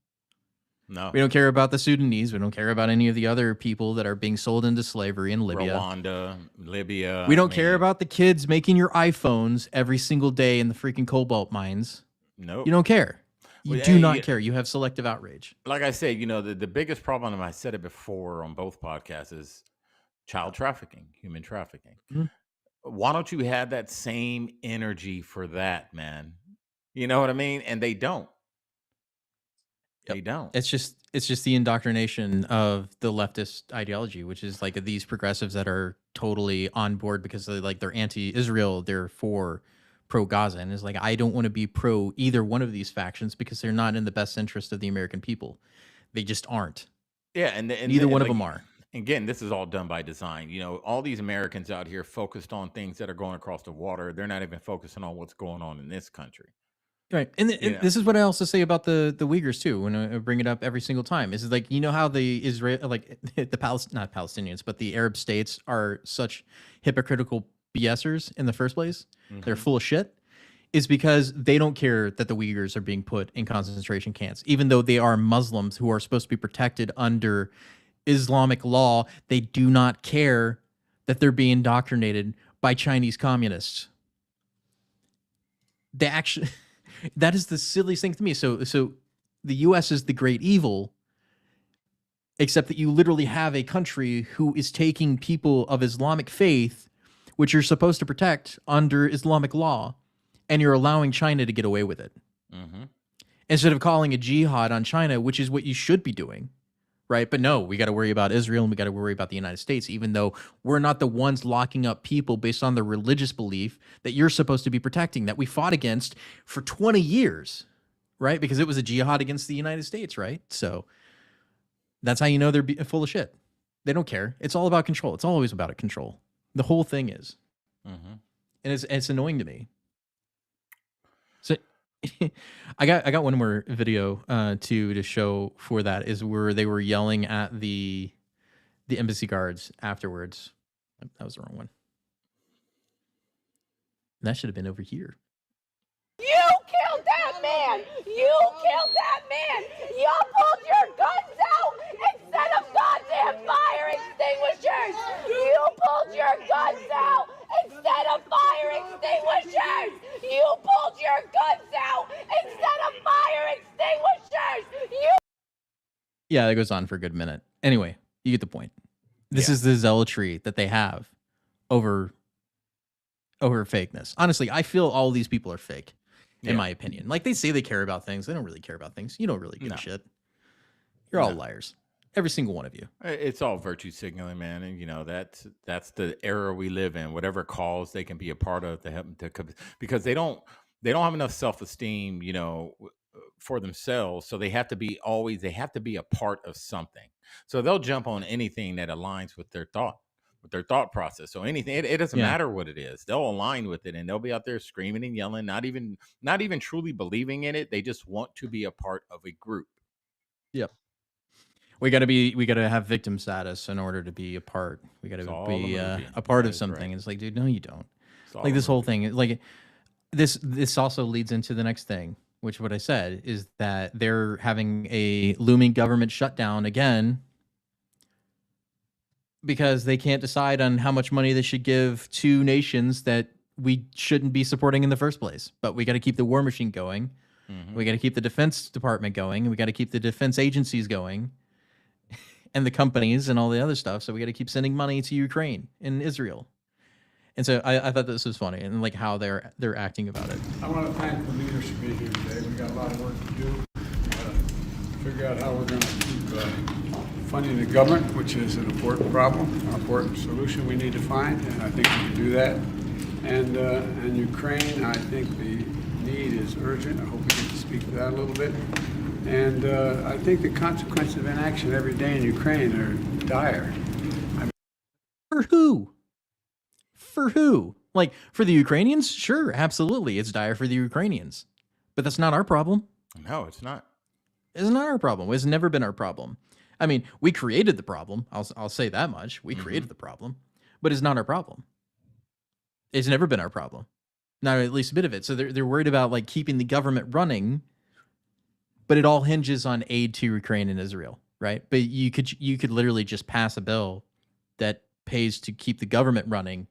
No. We don't care about the Sudanese. We don't care about any of the other people that are being sold into slavery in Libya. Rwanda, Libya. We don't care about the kids making your iPhones every single day in the freaking cobalt mines. Nope. You don't care. You do not care. You have selective outrage. Like I said, the biggest problem, and I said it before on both podcasts, is child trafficking, human trafficking. Mm-hmm. Why don't you have that same energy for that, man? You know what I mean? And they don't. They don't. It's just the indoctrination of the leftist ideology, which is like these progressives that are totally on board because they're anti-Israel, they're for pro-Gaza, and it's like I don't want to be pro either one of these factions because they're not in the best interest of the American people. They just aren't. Yeah, and neither one of them are. Again, this is all done by design. You know, all these Americans out here focused on things that are going across the water. They're not even focusing on what's going on in this country. Right. And this is what I also say about the Uyghurs too, when I bring it up every single time. Is like, you know how the Israel, like the not Palestinians, but the Arab states are such hypocritical BSers in the first place. They're full of shit. Is because they don't care that the Uyghurs are being put in concentration camps, even though they are Muslims who are supposed to be protected under Islamic law. They do not care that they're being indoctrinated by Chinese communists. They actually, that is the silliest thing to me. So the U.S. is the great evil, except that you literally have a country who is taking people of Islamic faith, which you're supposed to protect under Islamic law, and you're allowing China to get away with it. Instead of calling a jihad on China, which is what you should be doing, right? But no, we got to worry about Israel and we got to worry about the United States, even though we're not the ones locking up people based on their religious belief that you're supposed to be protecting, that we fought against for 20 years, right? Because it was a jihad against the United States, right? So that's how you know they're full of shit. They don't care. It's all about control. It's always about control. The whole thing is. And it's annoying to me. So I got one more video to show for that, is where they were yelling at the embassy guards afterwards. That was the wrong one. That should have been over here. You killed that man! You killed that man! Y'all pulled your guns out instead of goddamn fire extinguishers! You pulled your guns out instead of fire extinguishers! You pulled your guns out instead of fire extinguishers! Yeah, that goes on for a good minute. Anyway, you get the point. This is the zealotry that they have over fakeness. Honestly, I feel all these people are fake. In my opinion. Like, they say they care about things. They don't really care about things. You don't really give a shit. You're all liars. Every single one of you. It's all virtue signaling, man. And, you know, that's the era we live in. Whatever cause they can be a part of to help because they don't have enough self-esteem, you know, for themselves. So they have to be a part of something. So they'll jump on anything that aligns with their thought process. So anything, it doesn't matter what it is. They'll align with it and they'll be out there screaming and yelling, not even truly believing in it. They just want to be a part of a group. Yep. We got to have victim status in order to be a part. We got to be a part of something. Right. It's like, dude, no, you don't. Like this whole thing, like this also leads into the next thing, which what I said is that they're having a looming government shutdown again, because they can't decide on how much money they should give to nations that we shouldn't be supporting in the first place. But we got to keep the war machine going. We got to keep the Defense Department going. We got to keep the defense agencies going and the companies and all the other stuff. So we got to keep sending money to Ukraine and Israel. And so I thought this was funny, and like how they're acting about it. I want to thank the leadership here today. We got a lot of work to do. Figure out how we're going to keep funding the government, which is an important problem, an important solution we need to find, and I think we can do that. And Ukraine, I think the need is urgent. I hope we get to speak to that a little bit. And I think the consequences of inaction every day in Ukraine are dire. For who? For who? Like, for the Ukrainians? Sure, absolutely. It's dire for the Ukrainians. But that's not our problem. No, it's not. It's not our problem. It's never been our problem. I mean, we created the problem. I'll say that much. We created the problem, but it's not our problem. It's never been our problem. Not at least a bit of it. So they're worried about like keeping the government running, but it all hinges on aid to Ukraine and Israel, right? But you could literally just pass a bill that pays to keep the government running,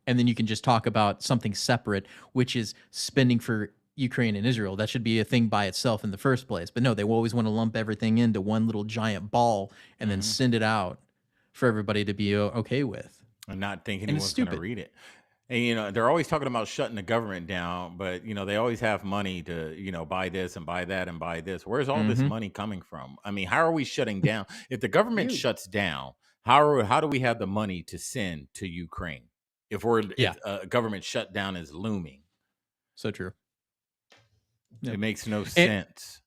and then you can just talk about something separate, which is spending for Ukraine and Israel. That should be a thing by itself in the first place. But no, they will always want to lump everything into one little giant ball and then send it out for everybody to be okay with. And not think anyone's going to read it. And they're always talking about shutting the government down, but they always have money to buy this and buy that and buy this. Where's all this money coming from? I mean, how are we shutting down? If the government shuts down, how do we have the money to send to Ukraine if a government shutdown is looming? So true. It makes no sense.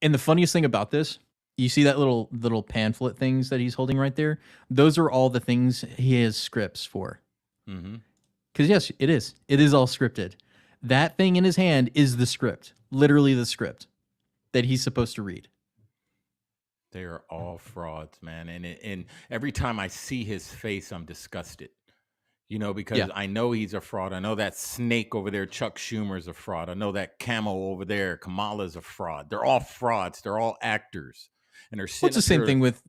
And the funniest thing about this, you see that little pamphlet things that he's holding right there? Those are all the things he has scripts for. Because yes, it is. It is all scripted. That thing in his hand is the script. Literally the script that he's supposed to read. They are all frauds, man. And every time I see his face, I'm disgusted. Because I know he's a fraud. I know that snake over there, Chuck Schumer's a fraud. I know that camel over there, Kamala's a fraud. They're all frauds. They're all actors. And they're sitting It's the same thing with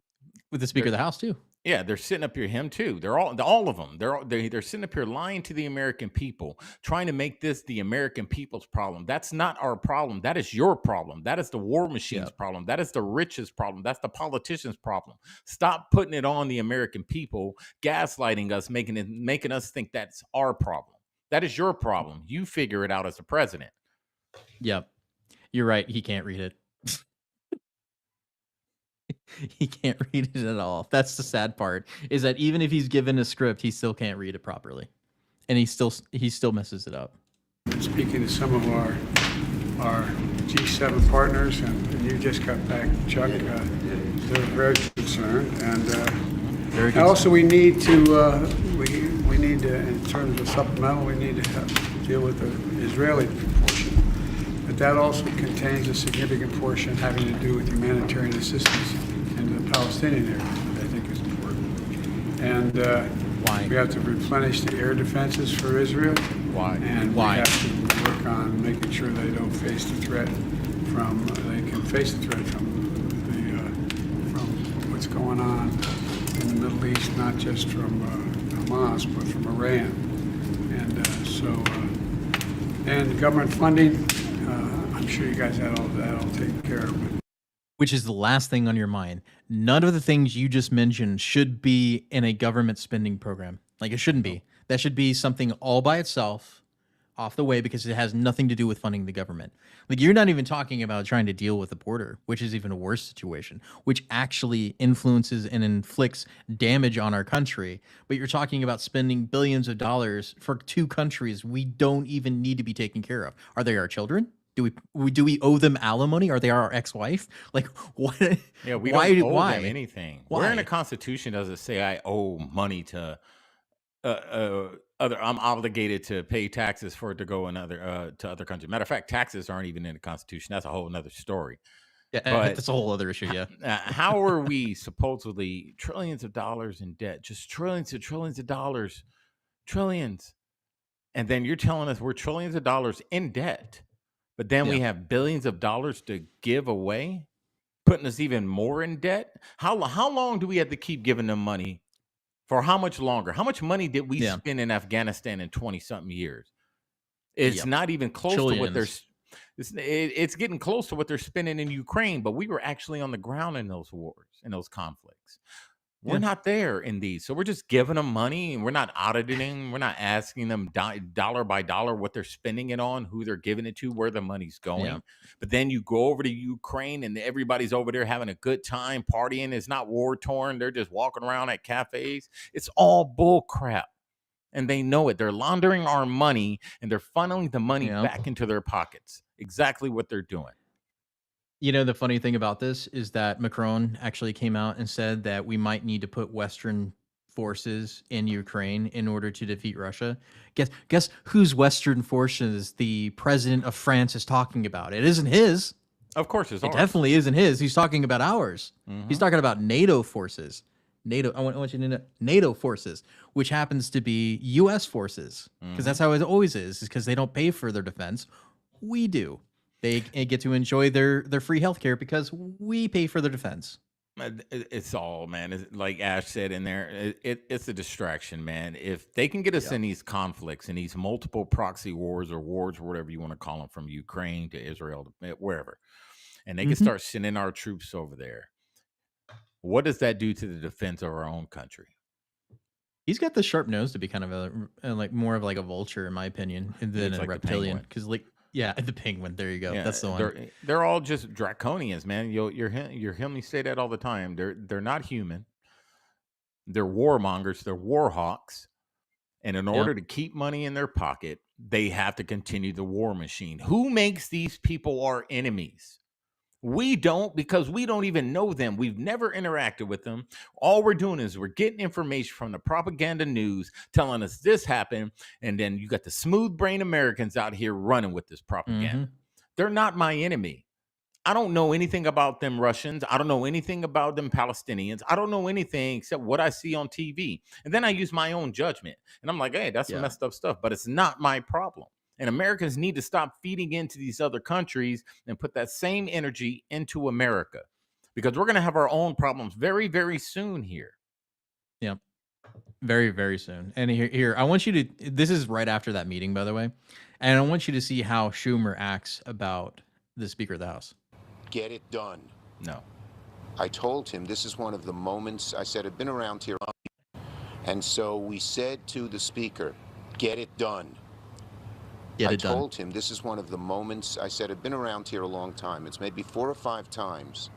the Speaker of the House too. Yeah, they're sitting up here, him too. They're all of them. They're sitting up here lying to the American people, trying to make this the American people's problem. That's not our problem. That is your problem. That is the war machine's problem. That is the rich's problem. That's the politician's problem. Stop putting it on the American people, gaslighting us, making us think that's our problem. That is your problem. You figure it out as the president. Yep. You're right. He can't read it. He can't read it at all. That's the sad part, is that even if he's given a script, he still can't read it properly. And he still messes it up. Speaking to some of our G7 partners, and you just got back, Chuck, they're very concerned. And also we need to, in terms of supplemental, we need to deal with the Israeli portion. But that also contains a significant portion having to do with humanitarian assistance in the Palestinian area, that I think is important. And we have to replenish the air defenses for Israel. And we have to work on making sure they don't face the threat from, they can face the threat from what's going on in the Middle East, not just from Hamas, but from Iran. And government funding, I'm sure you guys had all of that all taken care of. Which is the last thing on your mind. None of the things you just mentioned should be in a government spending program. Like, it shouldn't be. That should be something all by itself, off the way, because it has nothing to do with funding the government. Like, you're not even talking about trying to deal with the border, which is even a worse situation, which actually influences and inflicts damage on our country. But you're talking about spending billions of dollars for two countries we don't even need to be taking care of. Are they our children? Do we owe them alimony? Are they our ex-wife? Like, what? Yeah, we don't owe them anything. Where in the Constitution does it say I owe money to I'm obligated to pay taxes for it to go to other countries? Matter of fact, taxes aren't even in the Constitution. That's a whole other story. Yeah, that's a whole other issue. Yeah. How are we supposedly trillions of dollars in debt? Just trillions of dollars, trillions. And then you're telling us we're trillions of dollars in debt. But then we have billions of dollars to give away, putting us even more in debt. How long do we have to keep giving them money? For how much longer? How much money did we spend in Afghanistan in 20-something years? It's not even close to what it's getting close to what they're spending in Ukraine, but we were actually on the ground in those wars, in those conflicts. We're not there in these. So we're just giving them money, and we're not auditing. We're not asking them dollar by dollar what they're spending it on, who they're giving it to, where the money's going. Yeah. But then you go over to Ukraine and everybody's over there having a good time, partying. It's not war torn. They're just walking around at cafes. It's all bull crap. And they know it. They're laundering our money, and they're funneling the money back into their pockets. Exactly what they're doing. You know, the funny thing about this is that Macron actually came out and said that we might need to put Western forces in Ukraine in order to defeat Russia. Guess whose Western forces the president of France is talking about? It isn't his. Of course, it's ours. It definitely isn't his. He's talking about ours. He's talking about NATO forces. I want you to know NATO forces, which happens to be U.S. forces, because that's how it always is because they don't pay for their defense. We do. They get to enjoy their free healthcare because we pay for their defense. It's all, man. It's like Ash said in there, it's a distraction, man. If they can get us in these conflicts, in these multiple proxy wars or whatever you want to call them, from Ukraine to Israel, to wherever, and they can start sending our troops over there, what does that do to the defense of our own country? He's got the sharp nose to be kind of like more of like a vulture, in my opinion, than a like the reptilian. penguin. Because like, yeah, the penguin. There you go. Yeah, That's the one. they're all just draconians, man. You'll hear me say that all the time. They're not human. They're warmongers. They're war hawks. And in order to keep money in their pocket, they have to continue the war machine. Who makes these people our enemies? We don't, because we don't even know them. We've never interacted with them. All we're doing is we're getting information from the propaganda news telling us this happened. And then you got the smooth brain Americans out here running with this propaganda. They're not my enemy. I don't know anything about them Russians. I don't know anything about them Palestinians. I don't know anything except what I see on TV. And then I use my own judgment. And I'm like, hey, that's some messed up stuff, but it's not my problem. And Americans need to stop feeding into these other countries and put that same energy into America, because we're going to have our own problems very, very soon here. Yeah. Very, very soon. And here, I want you to, this is right after that meeting, by the way. And I want you to see how Schumer acts about the Speaker of the House. Get it done. No. I told him this is one of the moments. I said, I've been around here. And so we said to the Speaker, get it done. I told him this is one of the moments. I said, I've been around here a long time. It's maybe 4 or 5 times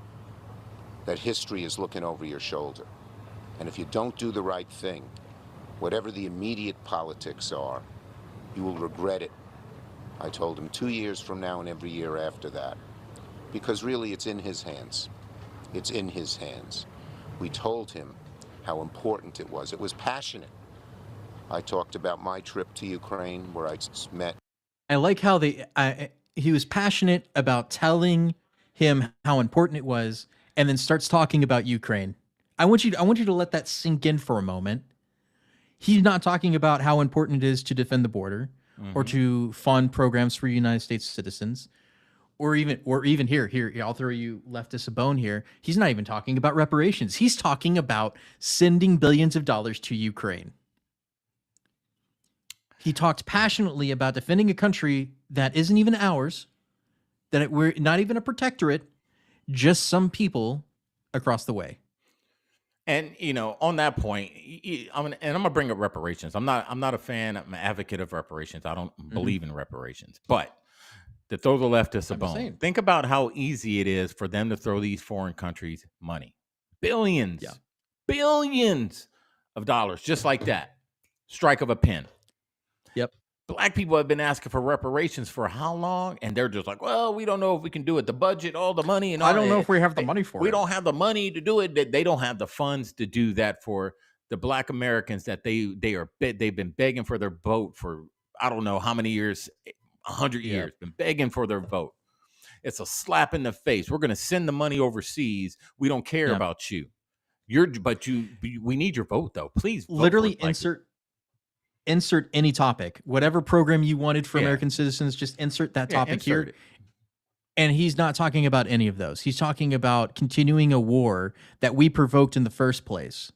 that history is looking over your shoulder. And if you don't do the right thing, whatever the immediate politics are, you will regret it. I told him 2 years from now and every year after that. Because really, it's in his hands. It's in his hands. We told him how important it was. It was passionate. I talked about my trip to Ukraine, where I met. I like how he was passionate about telling him how important it was, and then starts talking about Ukraine. I want you to let that sink in for a moment. He's not talking about how important it is to defend the border, or to fund programs for United States citizens. Or even here, I'll throw you leftist a bone here. He's not even talking about reparations. He's talking about sending billions of dollars to Ukraine. He talked passionately about defending a country that isn't even ours, we're not even a protectorate, just some people across the way. And on that point, I'm gonna bring up reparations. I'm not a fan. I'm an advocate of reparations. I don't believe in reparations, but to throw the leftists a bone, think about how easy it is for them to throw these foreign countries money. Billions of dollars, just like that. Strike of a pen. Yep. Black people have been asking for reparations for how long? And they're just like, well, we don't know if we can do it. The budget, all the money. And all I don't know if we have the money for it. We don't have the money to do it. They don't have the funds to do that for the Black Americans that they've been begging for their vote for, I don't know how many years, 100 years, been begging for their vote. It's a slap in the face. We're going to send the money overseas. We don't care about you. We need your vote though. Please vote. Literally insert any topic, whatever program you wanted for American citizens, just insert that topic here. And he's not talking about any of those. He's talking about continuing a war that we provoked in the first place.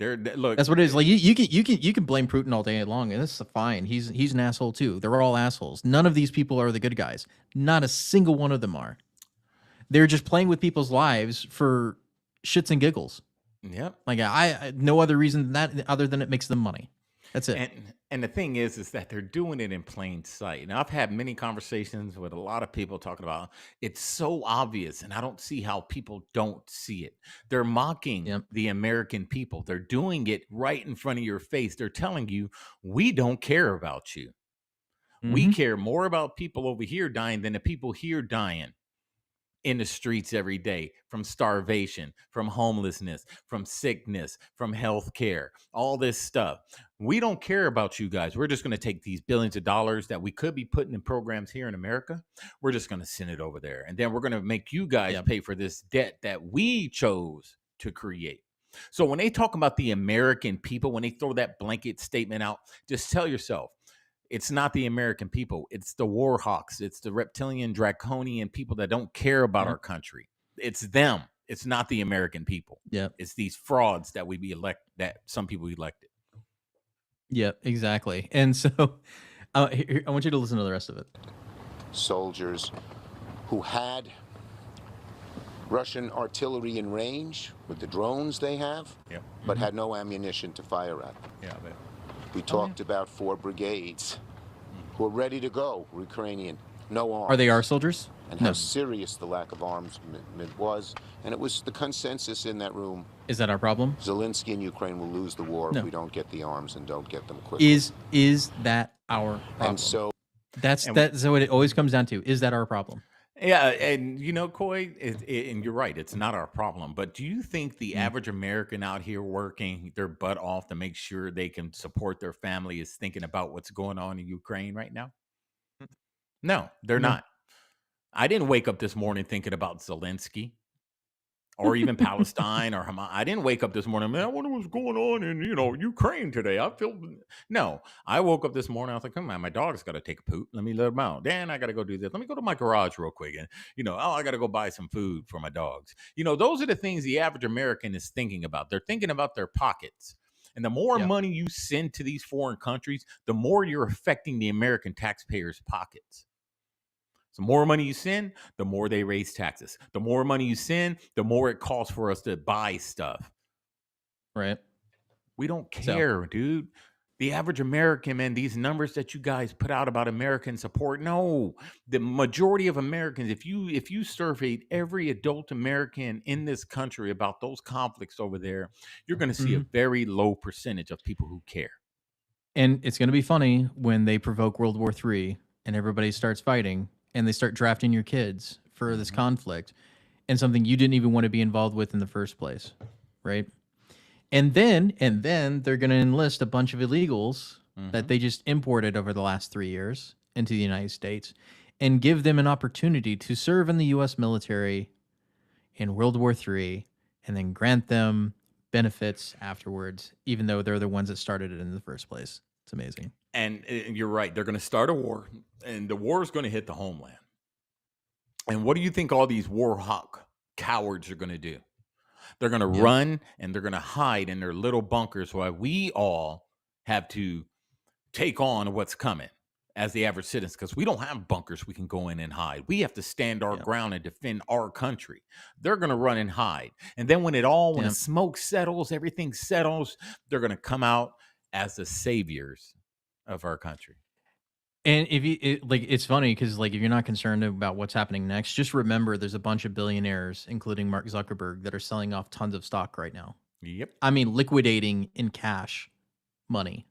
Look, that's what it is. Like you can blame Putin all day long, and that's fine. He's an asshole too. They're all assholes. None of these people are the good guys. Not a single one of them are. They're just playing with people's lives for shits and giggles. Yep. Like I no other reason than that other than it makes them money. That's it. And the thing is that they're doing it in plain sight. Now, I've had many conversations with a lot of people talking about it's so obvious, and I don't see how people don't see it. They're mocking the American people. They're doing it right in front of your face. They're telling you, we don't care about you. We care more about people over here dying than the people here dying in the streets every day, from starvation, from homelessness, from sickness, from health care, all this stuff. We don't care about you guys. We're just going to take these billions of dollars that we could be putting in programs here in America. We're just going to send it over there. And then we're going to make you guys pay for this debt that we chose to create. So when they talk about the American people, when they throw that blanket statement out, just tell yourself, it's not the American people. It's the war hawks. It's the reptilian, draconian people that don't care about our country. It's them. It's not the American people. Yeah. It's these frauds that that some people elected. Yeah, exactly. And so I want you to listen to the rest of it. Soldiers who had Russian artillery in range with the drones they have, Yep. but had no ammunition to fire at them. Yeah, but We talked about 4 brigades who are ready to go, Ukrainian, no arms. Are they our soldiers? And No. how serious the lack of arms was. And it was the consensus in that room. Is that our problem? Zelensky and Ukraine will lose the war No. if we don't get the arms and don't get them quickly. Is that our problem? And so that's what it always comes down to. Is that our problem? yeah, and you know, Coy, and you're right, it's not our problem. But do you think the average American out here working their butt off to make sure they can support their family is thinking about what's going on in Ukraine right now? No, they're not. I didn't wake up this morning thinking about Zelensky or even Palestine or Hamas. I didn't wake up this morning, man, I wonder what's going on in, Ukraine today. No, I woke up this morning. I was like, come on, my dog's got to take a poop. Let me let him out. Dan, I got to go do this. Let me go to my garage real quick. And, I got to go buy some food for my dogs. Those are the things the average American is thinking about. They're thinking about their pockets. And the more money you send to these foreign countries, the more you're affecting the American taxpayers' pockets. The more money you send, the more they raise taxes. The more money you send, the more it costs for us to buy stuff. Right. We don't care, dude. The average American, man, these numbers that you guys put out about American support, no. The majority of Americans, if you surveyed every adult American in this country about those conflicts over there, you're going to see a very low percentage of people who care. And it's going to be funny when they provoke World War III and everybody starts fighting and they start drafting your kids for this conflict and something you didn't even want to be involved with in the first place, right? And then they're going to enlist a bunch of illegals that they just imported over the last 3 years into the United States and give them an opportunity to serve in the U.S. military in World War III and then grant them benefits afterwards, even though they're the ones that started it in the first place. It's amazing. And you're right. They're going to start a war, and the war is going to hit the homeland. And what do you think all these war hawk cowards are going to do? They're going to run and they're going to hide in their little bunkers while we all have to take on what's coming as the average citizens, because we don't have bunkers we can go in and hide. We have to stand our ground and defend our country. They're going to run and hide. And then when the smoke settles, everything settles, they're going to come out as the saviors of our country. And if it's funny because if you're not concerned about what's happening next, just remember there's a bunch of billionaires, including Mark Zuckerberg, that are selling off tons of stock right now. Yep. I mean, liquidating in cash money.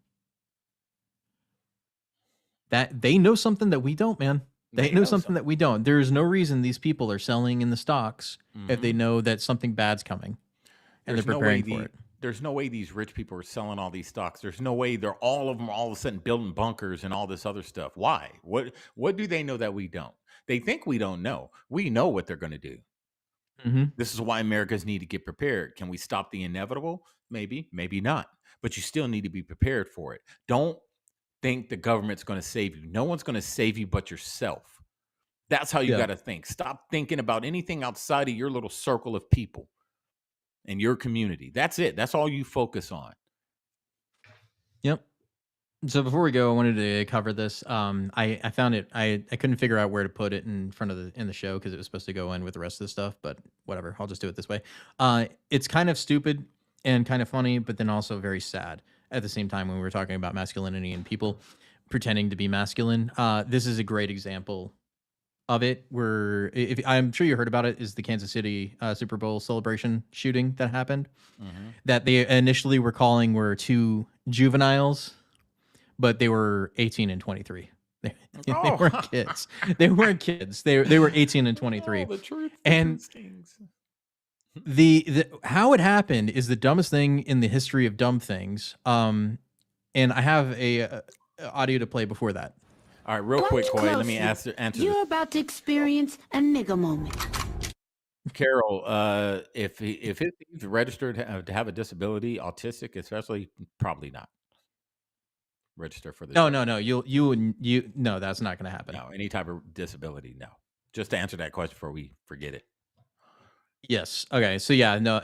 That they know something that we don't, man. They know something that we don't. There's no reason these people are selling in the stocks if they know that something bad's coming and they're preparing for it. There's no way these rich people are selling all these stocks. There's no way they're all of them all of a sudden building bunkers and all this other stuff. Why? What do they know that we don't? They think we don't know. We know what they're going to do. This is why Americans need to get prepared. Can we stop the inevitable? Maybe, maybe not. But you still need to be prepared for it. Don't think the government's going to save you. No one's going to save you but yourself. That's how you got to think. Stop thinking about anything outside of your little circle of people in your community. That's it. That's all you focus on. Yep. So before we go, I wanted to cover this. I found it. I couldn't figure out where to put it in front of the show because it was supposed to go in with the rest of the stuff. But whatever, I'll just do it this way. It's kind of stupid and kind of funny, but then also very sad at the same time when we were talking about masculinity and people pretending to be masculine. This is a great example of it, where I'm sure you heard about it, is the Kansas City Super Bowl celebration shooting that happened. That they initially were two juveniles, but they were 18 and 23. They weren't kids. They weren't kids. They were 18 and 23. The truth. And the how it happened is the dumbest thing in the history of dumb things. And I have a audio to play before that. All right, real quick, Coy, let me answer You're about to experience a nigga moment. Carol, if he's registered to have a disability, autistic especially, probably not. Register for the No, no, that's not going to happen. No, any type of disability, no. Just to answer that question before we forget it. Yes. Okay. So yeah, no.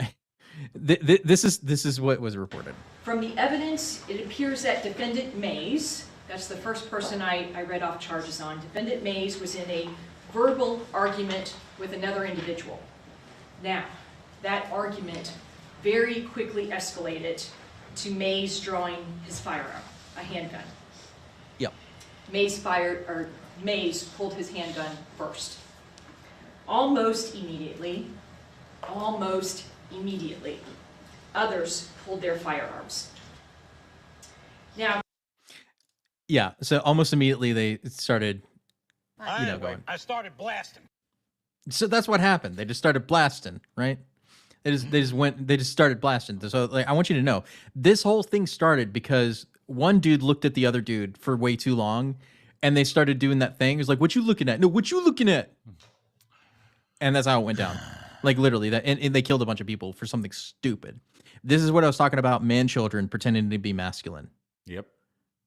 This is what was reported. From the evidence, it appears that Defendant Mays, that's the first person I read off charges on, Defendant Mays was in a verbal argument with another individual. Now, that argument very quickly escalated to Mays drawing his firearm, a handgun. Yep. Mays pulled his handgun first. Almost immediately, others pulled their firearms. Now, yeah, so almost immediately they started, going. I started blasting. So that's what happened. They just started blasting, right? They just started blasting. So like, I want you to know, this whole thing started because one dude looked at the other dude for way too long, and they started doing that thing. It was like, "What you looking at? No, what you looking at?" And that's how it went down. Like literally, that, and they killed a bunch of people for something stupid. This is what I was talking about: man, children pretending to be masculine. Yep.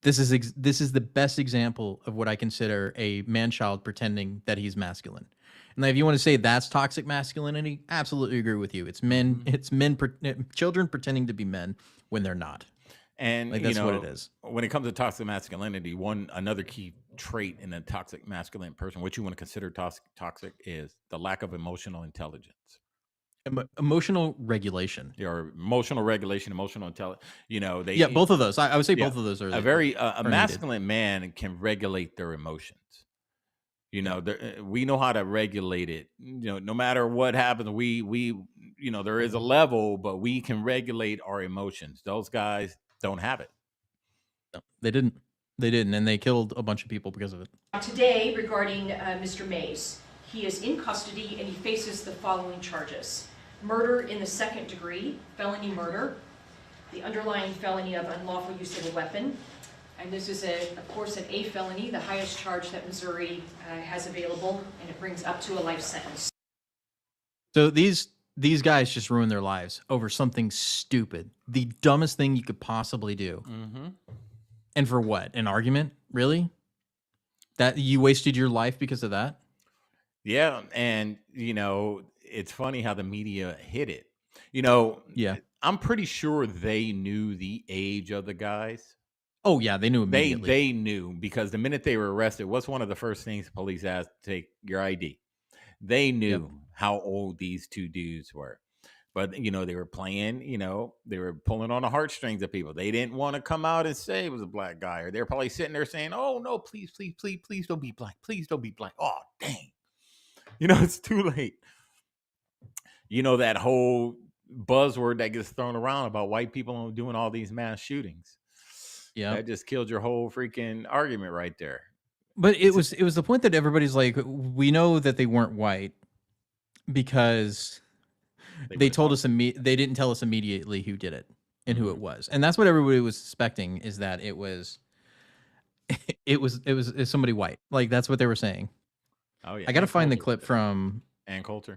This is the best example of what I consider a man-child pretending that he's masculine. And if you want to say that's toxic masculinity, absolutely agree with you. It's men, children pretending to be men when they're not. And like, that's what it is. When it comes to toxic masculinity, another key trait in a toxic masculine person, what you want to consider toxic is the lack of emotional intelligence. Emotional regulation. Or emotional regulation, emotional intelligence. Both of those. I would say both of those are a masculine man can regulate their emotions. We know how to regulate it. No matter what happens, we there is a level, but we can regulate our emotions. Those guys don't have it. No, they didn't, and they killed a bunch of people because of it. Today, regarding Mr. Mays, he is in custody and he faces the following charges: murder in the second degree, felony murder, the underlying felony of unlawful use of a weapon. And this is, of course, an A felony, the highest charge that Missouri has available, and it brings up to a life sentence. So these guys just ruined their lives over something stupid, the dumbest thing you could possibly do. Mm-hmm. And for what? An argument? Really? That you wasted your life because of that? Yeah, and it's funny how the media hit it. Yeah, I'm pretty sure they knew the age of the guys. Oh yeah, they knew immediately. They knew, because the minute they were arrested, what's one of the first things police asked to take your ID? They knew how old these two dudes were. But they were playing, they were pulling on the heartstrings of people. They didn't want to come out and say it was a black guy, or they're probably sitting there saying, "Oh no, please don't be black. Please don't be black." Oh, dang. It's too late. That whole buzzword that gets thrown around about white people doing all these mass shootings. Yeah, that just killed your whole freaking argument right there. But it was the point that everybody's like, we know that they weren't white because they told us they didn't tell us immediately who did it and who it was, and that's what everybody was suspecting, is that it was somebody white. Like, that's what they were saying. Oh yeah, I gotta find the clip from Ann Coulter.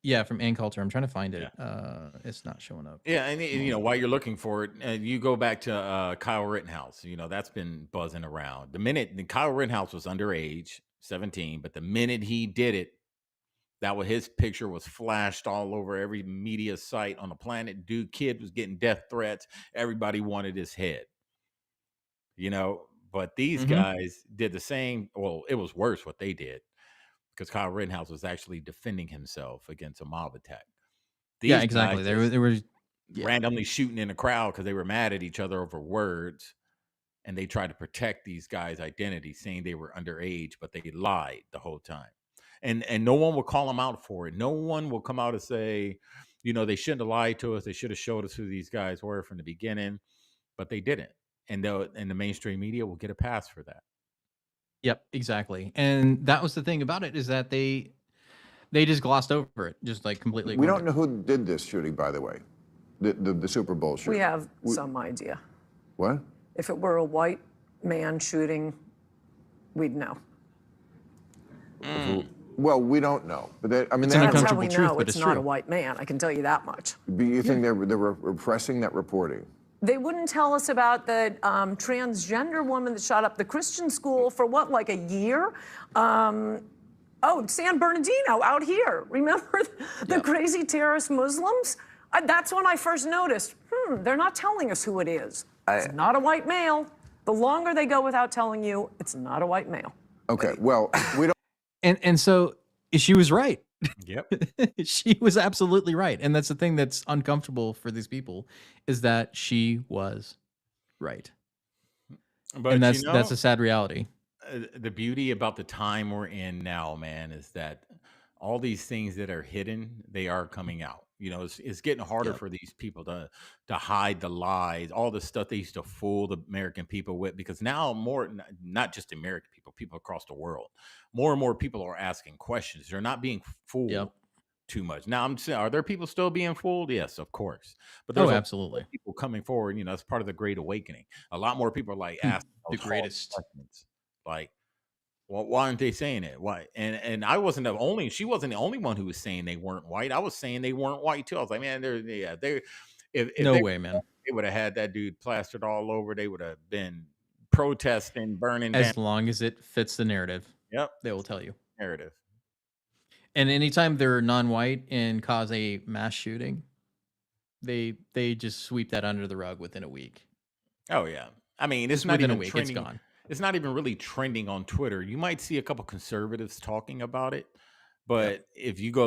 Yeah, from Ann Coulter. I'm trying to find it. Yeah. It's not showing up. Yeah, and while you're looking for it, you go back to Kyle Rittenhouse. That's been buzzing around. The minute Kyle Rittenhouse was underage, 17, but the minute he did it, his picture was flashed all over every media site on the planet. Kid was getting death threats. Everybody wanted his head. But these guys did the same. Well, it was worse what they did, because Kyle Rittenhouse was actually defending himself against a mob attack. These exactly. They were randomly shooting in the crowd because they were mad at each other over words, and they tried to protect these guys' identity, saying they were underage, but they lied the whole time. And no one will call them out for it. No one will come out and say, they shouldn't have lied to us. They should have showed us who these guys were from the beginning, but they didn't. And the mainstream media will get a pass for that. Yep, exactly. And that was the thing about it, is that they just glossed over it, just like completely. We don't know who did this shooting, by the way, the Super Bowl shooting. We have some idea. What? If it were a white man shooting, we'd know. Well, we don't know, but that's how we know it's not a white man. I can tell you that much. But you think they were repressing that reporting? They wouldn't tell us about the transgender woman that shot up the Christian school for what, like a year? San Bernardino out here. Remember the crazy terrorist Muslims? That's when I first noticed, they're not telling us who it is. It's not a white male. The longer they go without telling you, it's not a white male. Okay, well, we don't. And so she was right. Yep. She was absolutely right. And that's the thing that's uncomfortable for these people, is that she was right. But And that's a sad reality. The beauty about the time we're in now, man, is that all these things that are hidden, they are coming out. It's getting harder for these people to hide the lies, all the stuff they used to fool the American people with, because now not just American people across the world, more and more people are asking questions. They're not being fooled too much. Now, I'm saying, are there people still being fooled? Yes, of course. But there's absolutely people coming forward. That's part of the Great Awakening. A lot more people are like asking the those hard greatest. questions. Like, well, why aren't they saying it? Why? And I wasn't the only. She wasn't the only one who was saying they weren't white. I was saying they weren't white too. I was like, man, if No they, way, man. They would have had that dude plastered all over. They would have been protesting, burning down. As long as it fits the narrative. Yep, they will tell you narrative. And anytime they're non-white and cause a mass shooting, they just sweep that under the rug within a week. Oh yeah, I mean, it's Just not within even a week, trending. it's gone. It's not even really trending on Twitter. You might see a couple conservatives talking about it, but if you go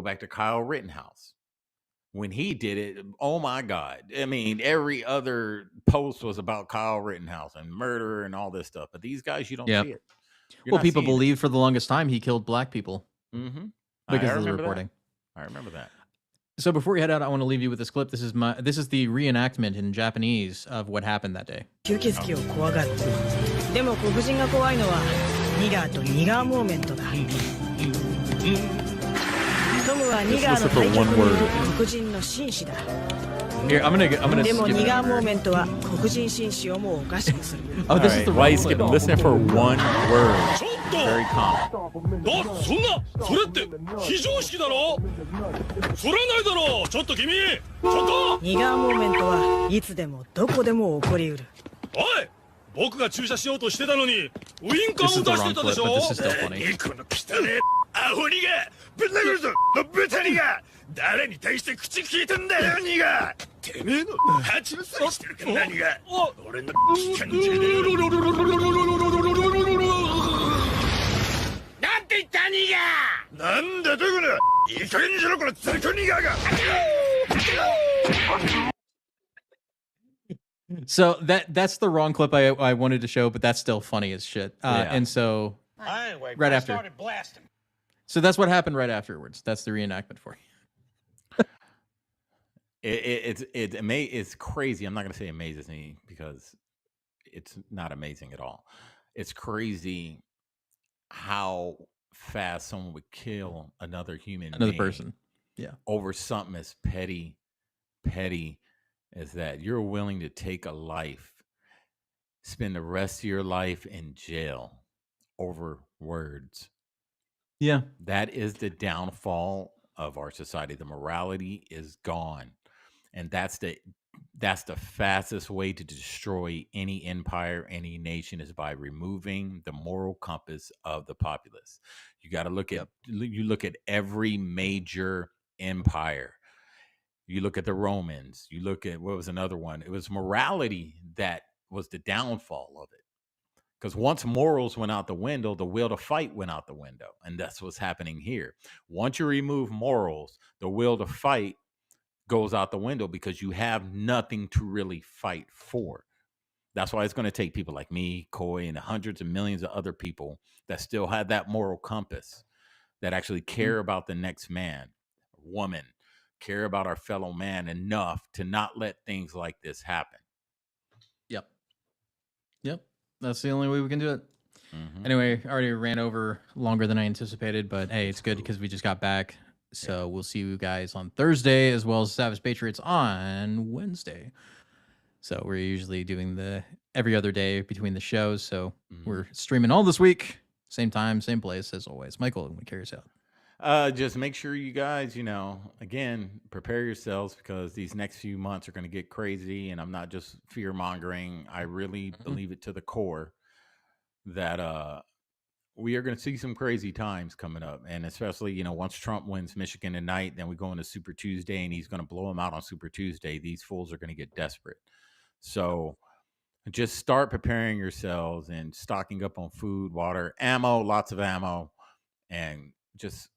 back to Kyle Rittenhouse, when he did it, oh my God. I mean, every other post was about Kyle Rittenhouse and murder and all this stuff. But these guys, you don't see it. Well, people believed for the longest time he killed black people because of the reporting. I remember that. So before we head out, I want to leave you with this clip. This is the reenactment in Japanese of what happened that day. 吸血鬼を怖がる。でも黒人が怖いのはニガーとニガーモーメントだ。トムはニガーの対極の黒人の紳士だ。 Here, I'm gonna でも skip ニ it. ガーモーメントは黒人紳士をもうおかしくする。 Oh, this is the Why wrong you skip? clip. Listen for one word. Very common. そんなそれって非常識だろそらないだろちょっと君ちょっとニガーモーメントはいつでもどこでも起こりうる。おい僕が駐車しようとしてたのにウインカーも出してたでしょこの汚ねアホニガぶん殴るぞの豚ニガ誰に対して口聞いてんだよニガてめえの蜂のさしてるか何が俺の機関銃でなんて言ったニガなんだとこのいい加減にしろこのザコニガが So that's the wrong clip I wanted to show, but that's still funny as shit. And so right after, started blasting. so that's what happened right afterwards. That's the reenactment for you. It's crazy. I'm not gonna say amazes me because it's not amazing at all. It's crazy how fast someone would kill another human being person. Yeah. Over something as petty as that. You're willing to take a life, spend the rest of your life in jail over words. Yeah. That is the downfall of our society. The morality is gone. And that's the fastest way to destroy any empire, any nation, is by removing the moral compass of the populace. You got to look at every major empire. You look at the Romans, you look at, what was another one? It was morality that was the downfall of it. Because once morals went out the window, the will to fight went out the window. And that's what's happening here. Once you remove morals, the will to fight goes out the window because you have nothing to really fight for. That's why it's going to take people like me, Coy, and hundreds of millions of other people that still have that moral compass, that actually care about the next man, woman, care about our fellow man enough to not let things like this happen. Yep. That's the only way we can do it. Anyway, I already ran over longer than I anticipated, but hey, it's good because we just got back. So we'll see you guys on Thursday, as well as Savage Patriots on Wednesday. So we're usually doing the every other day between the shows. So we're streaming all this week, same time, same place as always. Michael, we carry us out. Just make sure you guys, again, prepare yourselves because these next few months are going to get crazy. And I'm not just fear mongering. I really believe it to the core that we are going to see some crazy times coming up. And especially, once Trump wins Michigan tonight, then we go into Super Tuesday and he's going to blow them out on Super Tuesday. These fools are going to get desperate. So just start preparing yourselves and stocking up on food, water, ammo, lots of ammo, and just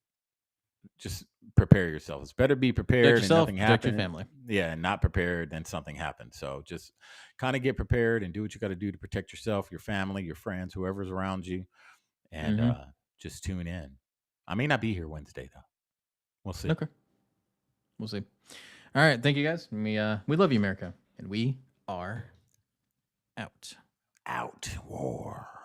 just prepare yourself. It's better be prepared and nothing protect happen. your family. Yeah, and not prepared, then something happens. So just kind of get prepared and do what you got to do to protect yourself, your family, your friends, whoever's around you, and just tune in. I may not be here Wednesday though. We'll see. Okay, we'll see. All right, thank you guys. We love you, America, and we are out. Out war.